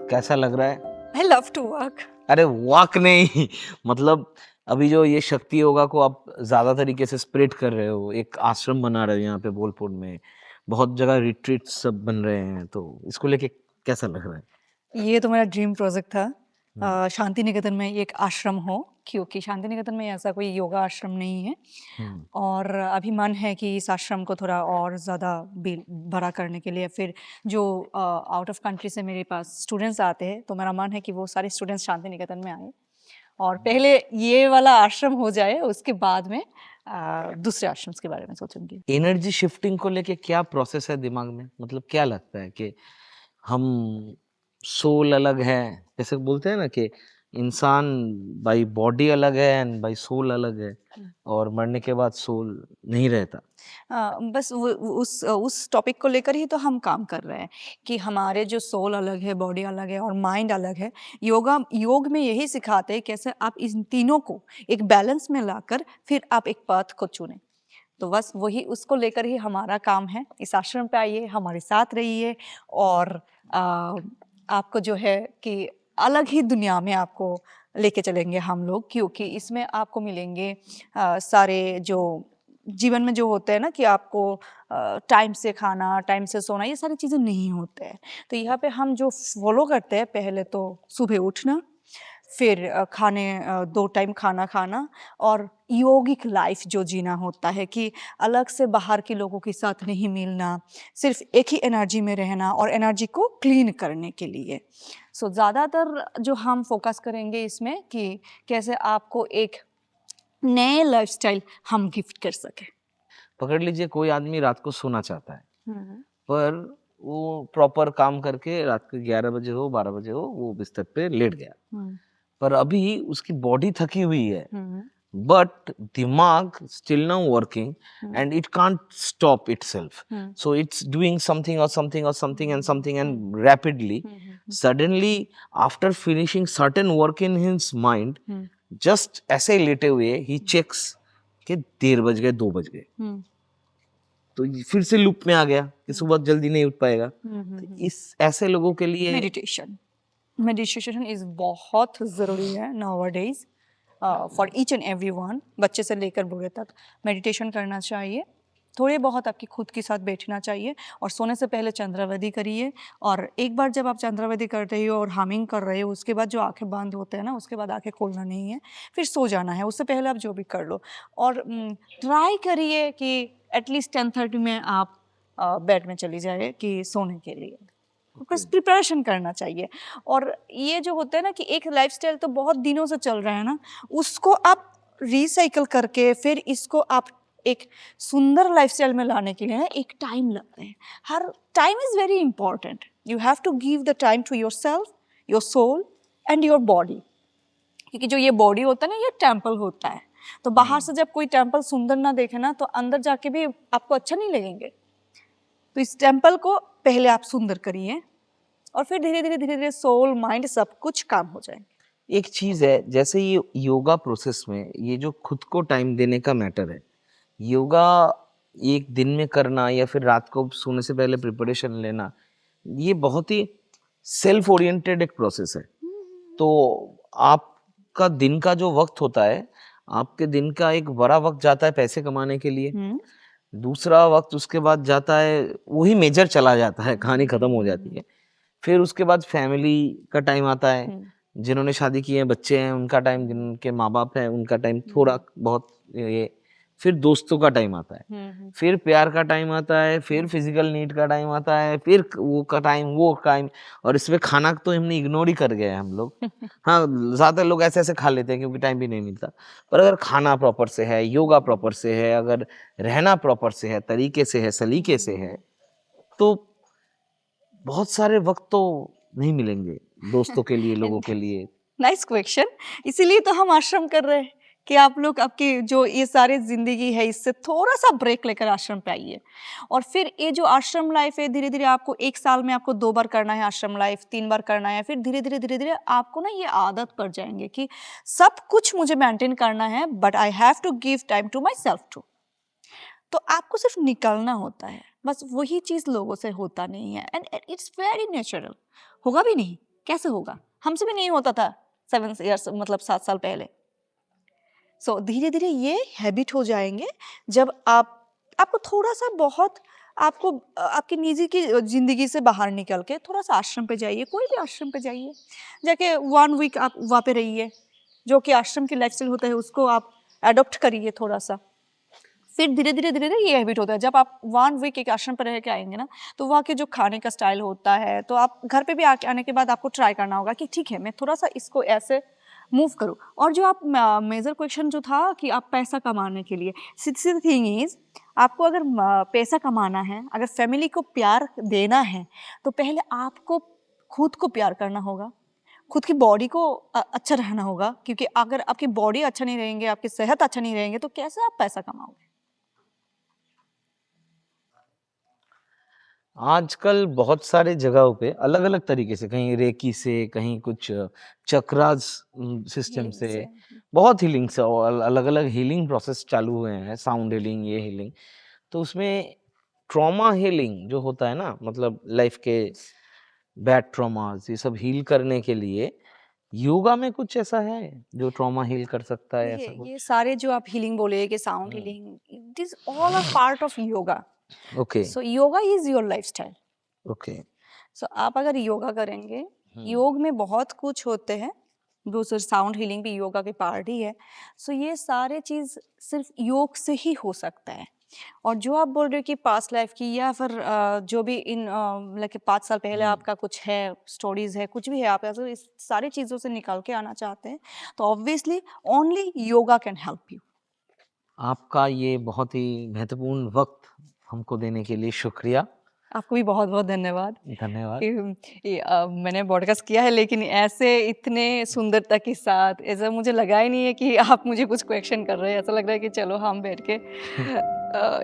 कैसा लग रहा है? I love to work. अरे वॉक नहीं, मतलब अभी जो ये शक्ति योगा को आप ज्यादा तरीके से स्प्रेड कर रहे हो, एक आश्रम बना रहे हो यहाँ पे बोलपुर में, बहुत जगह रिट्रीट सब बन रहे हैं, तो इसको लेके कैसा लग रहा है? ये तो मेरा ड्रीम प्रोजेक्ट था, शांति निकेतन में एक आश्रम हो, क्योंकि शांति निकेतन में ऐसा कोई योगा आश्रम नहीं है। और अभी मन है कि इस आश्रम को थोड़ा और ज़्यादा बड़ा करने के लिए। फिर जो आउट ऑफ कंट्री से मेरे पास स्टूडेंट्स आते हैं, तो मेरा मन है कि वो सारे स्टूडेंट्स शांति निकेतन में आए और पहले ये वाला आश्रम हो जाए, उसके बाद में दूसरे आश्रम के बारे में सोचूंगी। एनर्जी शिफ्टिंग को लेके क्या प्रोसेस है दिमाग में, मतलब क्या लगता है कि हम सोल अलग है, जैसे बोलते हैं ना कि इंसान बाई बॉडी अलग है एंड बाई सोल अलग है, और मरने के बाद सोल नहीं रहता। बस उस टॉपिक को लेकर ही तो हम काम कर रहे हैं कि हमारे जो सोल अलग है, बॉडी अलग है और माइंड अलग है। योग में यही सिखाते हैं कैसे आप इन तीनों को एक बैलेंस में लाकर फिर आप एक पाथ को चुनें। तो बस वही उसको लेकर ही हमारा काम है। इस आश्रम पे आइए, हमारे साथ रहिए और आपको जो है कि अलग ही दुनिया में आपको लेके चलेंगे हम लोग, क्योंकि इसमें आपको मिलेंगे सारे जो जीवन में जो होते हैं ना कि आपको टाइम से खाना, टाइम से सोना, ये सारी चीज़ें नहीं होते हैं। तो यहाँ पे हम जो फॉलो करते हैं, पहले तो सुबह उठना, फिर 2 टाइम खाना खाना और योगिक लाइफ जो जीना होता है कि अलग से बाहर के लोगों के साथ नहीं मिलना, सिर्फ एक ही एनर्जी में रहना और एनर्जी को क्लीन करने के लिए। सो ज़्यादातर जो हम फोकस करेंगे इसमें कि कैसे आपको एक नए लाइफस्टाइल हम गिफ्ट कर सकें। पकड़ लीजिए कोई आदमी रात को सोना चाहता है, पर वो प्रॉपर काम करके रात के 11 बजे हो 12 बजे हो वो बिस्तर पे लेट गया, पर अभी उसकी बॉडी थकी हुई है, बट दिमाग still now working and it can't stop itself, so it's doing something और समथिंग और something and rapidly suddenly after finishing certain work in his mind, just ऐसे ही लेटे हुए ही चेक्स कि 1:30 बज गए, 2 बज गए, तो फिर से लूप में आ गया कि सुबह जल्दी नहीं उठ पाएगा। तो इस ऐसे लोगों के लिए मेडिटेशन इज बहुत ज़रूरी है nowadays for each and everyone. बच्चे से लेकर बूढ़े तक मेडिटेशन करना चाहिए। थोड़े बहुत आपकी खुद के साथ बैठना चाहिए और सोने से पहले चंद्रावधि करिए। और एक बार जब आप चंद्रावधि कर रही हो और हामिंग कर रहे हो, उसके बाद जो आंखें बंद होते हैं ना, उसके बाद आंखें खोलना नहीं है, फिर सो जाना है। उससे पहले आप जो भी कर लो और ट्राई करिए कि एटलीस्ट 10:30 में आप बेड में चली जाए कि सोने के लिए। बस प्रिपरेशन करना चाहिए। और ये जो होता है ना कि एक लाइफस्टाइल तो बहुत दिनों से चल रहा है ना, उसको आप रिसाइकल करके फिर इसको आप एक सुंदर लाइफस्टाइल में लाने के लिए ना एक टाइम लगता है। हर time is very important. You have to give the time to your self, your soul and your body. क्योंकि जो ये बॉडी होता है ना, ये टेम्पल होता है। तो बाहर से जब कोई टेम्पल सुंदर ना देखे ना, तो अंदर जाके भी आपको अच्छा नहीं लगेंगे। तो इस टेम्पल को पहले आप सुंदर करिए और फिर धीरे धीरे सोल, माइंड सब कुछ काम हो जाएंगे। एक चीज है, जैसे ये योगा प्रोसेस में ये जो खुद को टाइम देने का मैटर है, योगा एक दिन में करना या फिर रात को सोने से पहले प्रिपरेशन लेना, ये बहुत ही सेल्फ ओरिएंटेड एक प्रोसेस है। तो आपका दिन का जो वक्त होता है, आपके दिन का एक बड़ा वक्त जाता है पैसे कमाने के लिए, दूसरा वक्त उसके बाद जाता है, वही मेजर चला जाता है, कहानी खत्म हो जाती है। फिर उसके बाद फैमिली का टाइम आता है, जिन्होंने शादी की है, बच्चे हैं, उनका टाइम, जिनके माँ बाप हैं उनका टाइम, थोड़ा बहुत ये, फिर दोस्तों का टाइम आता है, फिर प्यार का टाइम आता है, फिर फिजिकल नीड का टाइम आता है, फिर वो टाइम, और इसमें खाना तो हमने इग्नोर ही कर गए हैं हम लोग। हाँ, ज्यादा लोग ऐसे ऐसे खा लेते हैं क्योंकि टाइम भी नहीं मिलता। पर अगर खाना प्रॉपर से है, योगा प्रॉपर से है, अगर रहना प्रॉपर से है, तरीके से है, सलीके से है, तो बहुत सारे वक्त तो नहीं मिलेंगे दोस्तों के लिए, लोगों के लिए। Nice question. इसीलिए तो हम आश्रम कर रहे हैं कि आप लोग आपकी जो ये सारी जिंदगी है, इससे थोड़ा सा ब्रेक लेकर आश्रम पे आइए। और फिर ये जो आश्रम लाइफ है, धीरे धीरे आपको 1 साल में आपको 2 बार करना है आश्रम लाइफ, 3 बार करना है, फिर धीरे धीरे आपको ना ये आदत पड़ जाएंगे कि सब कुछ मुझे मेंटेन करना है, but I have to give time to myself too. तो आपको सिर्फ निकलना होता है, बस वही चीज़ लोगों से होता नहीं है। And it's very natural. होगा भी नहीं, कैसे होगा? हमसे भी नहीं होता था 7 ईयर्स, मतलब 7 साल पहले। सो धीरे धीरे ये हैबिट हो जाएंगे जब आपको थोड़ा सा बहुत आपको आपकी निजी की जिंदगी से बाहर निकल के थोड़ा सा आश्रम पे जाइए, कोई भी आश्रम पे जाइए, जाके 1 वीक आप वहाँ पे रहिए। जो कि आश्रम की लाइफस्टाइल होता है उसको आप अडॉप्ट करिए थोड़ा सा। फिर धीरे धीरे ये हैबिट होता है। जब आप 1 वीक एक आश्रम पर रह के आएंगे ना, तो वहाँ के जो खाने का स्टाइल होता है, तो आप घर पे भी आने के बाद आपको ट्राई करना होगा कि ठीक है, मैं थोड़ा सा इसको ऐसे मूव करो। और जो आप मेजर क्वेश्चन जो था कि आप पैसा कमाने के लिए, सी थिंग इज, आपको अगर पैसा कमाना है, अगर फैमिली को प्यार देना है, तो पहले आपको खुद को प्यार करना होगा, खुद की बॉडी को अच्छा रहना होगा, क्योंकि अगर आपकी बॉडी अच्छा नहीं रहेंगे, आपकी सेहत अच्छा नहीं रहेंगे, तो कैसे आप पैसा कमाओगे? आजकल बहुत सारे जगहों पे अलग अलग तरीके से, कहीं रेकी से, कहीं कुछ चक्रास सिस्टम हीलिंग से, से। बहुत हीलिंग से, और अलग अलग हीलिंग प्रोसेस चालू हुए हैं, साउंड हीलिंग, ये हीलिंग। तो उसमें ट्रॉमा हीलिंग जो होता है ना, मतलब लाइफ के बैड ट्रॉमास, ये सब हील करने के लिए योगा में कुछ ऐसा है जो ट्रॉमा हील कर सकता है, देखिए, ऐसा ये कुछ? सारे जो आप हीलिंग बोले कि sound healing, it is all a part of yoga. Okay. So yoga is your lifestyle. Okay. So आप अगर योगा करेंगे, हम्म। योग में बहुत कुछ होते हैं, वो सर साउंड हीलिंग भी योगा के पार्ट ही है। सो ये सारे चीज़ सिर्फ योग से ही हो सकता है। और जो आप बोल रहे हो कि पास्ट लाइफ की, या फिर जो भी इन लाइक 5 साल पहले आपका कुछ है, स्टोरीज है, कुछ भी है, आप ऐसे इस सारी चीज़ों से निकल के आना चाहते हैं, तो obviously only yoga can help you. आपका ये बहुत ही महत्वपूर्ण वक्त हमको देने के लिए शुक्रिया। आपको भी बहुत बहुत धन्यवाद धन्यवाद। कि मैंने पॉडकास्ट किया है, लेकिन ऐसे इतने सुंदरता के साथ ऐसा मुझे लगा ही नहीं है कि आप मुझे कुछ क्वेश्चन कर रहे हैं। ऐसा लग रहा है कि चलो हम बैठ के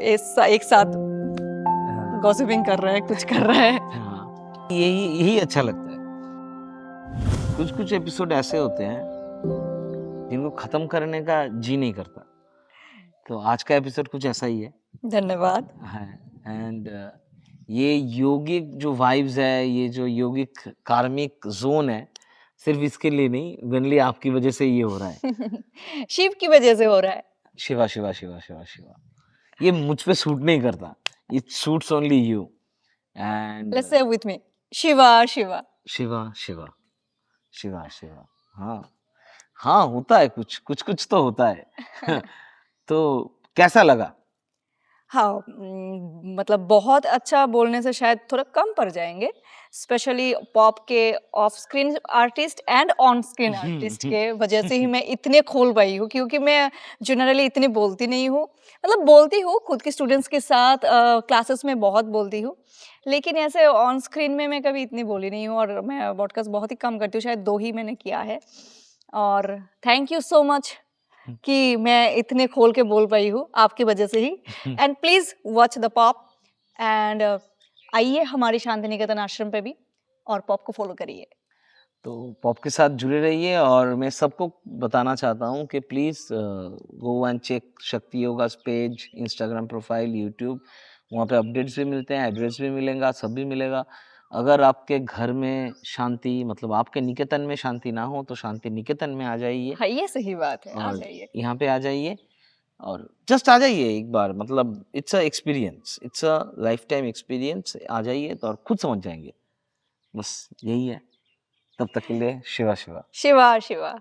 एक साथ हाँ, गॉसिपिंग कर रहे हैं, कुछ कर रहे हैं। हाँ, यही यही अच्छा लगता है। कुछ कुछ एपिसोड ऐसे होते हैं जिनको खत्म करने का जी नहीं करता, तो आज का एपिसोड कुछ ऐसा ही है। धन्यवाद। है। एंड ये योगिक जो वाइब्स है, ये जो योगिक कार्मिक जोन है, सिर्फ इसके लिए नहीं, मेनली आपकी वजह से ये हो रहा है। शिव की वजह से हो रहा है। शिवा शिवा शिवा शिवा शिवा, ये मुझ पे सूट नहीं करता, it suits only you. And let's say with me, Shiva Shiva. Shiva Shiva Shiva Shiva. हाँ, हाँ, होता है, कुछ कुछ कुछ तो होता है। तो कैसा लगा? हाँ, मतलब बहुत अच्छा बोलने से शायद थोड़ा कम पड़ जाएंगे, स्पेशली पॉप के of screen artist and on screen artist के वजह से ही मैं इतने खोल पाई हूँ, क्योंकि मैं जनरली इतनी बोलती नहीं हूँ। मतलब बोलती हूँ खुद के स्टूडेंट्स के साथ, क्लासेस में बहुत बोलती हूँ, लेकिन ऐसे ऑन स्क्रीन में मैं कभी इतनी बोली नहीं हूँ, और मैं पॉडकास्ट बहुत ही कम करती हूँ, शायद 2 ही मैंने किया है। और थैंक यू सो मच कि मैं इतने खोल के बोल पाई हूँ आपकी वजह से ही। And please watch the pop, and आइए हमारे शांति निकेतन आश्रम पे भी, और पॉप को फॉलो करिए। तो पॉप के साथ जुड़े रहिए, और मैं सबको बताना चाहता हूँ कि प्लीज़ गो एंड चेक शक्ति yoga page, Instagram profile, YouTube. वहाँ पे अपडेट्स भी मिलते हैं, एड्रेस भी मिलेगा, सब भी मिलेगा। अगर आपके घर में शांति, मतलब आपके निकेतन में शांति ना हो, तो शांति निकेतन में आ जाइए, हाँ, ये सही बात है, आ और जाइए। यहाँ पे आ जाइए, और जस्ट आ जाइए एक बार, मतलब it's a experience, it's a lifetime experience. आ जाइए तो और खुद समझ जाएंगे, बस यही है। तब तक के लिए शिवा शिवा। शिवा शिवा।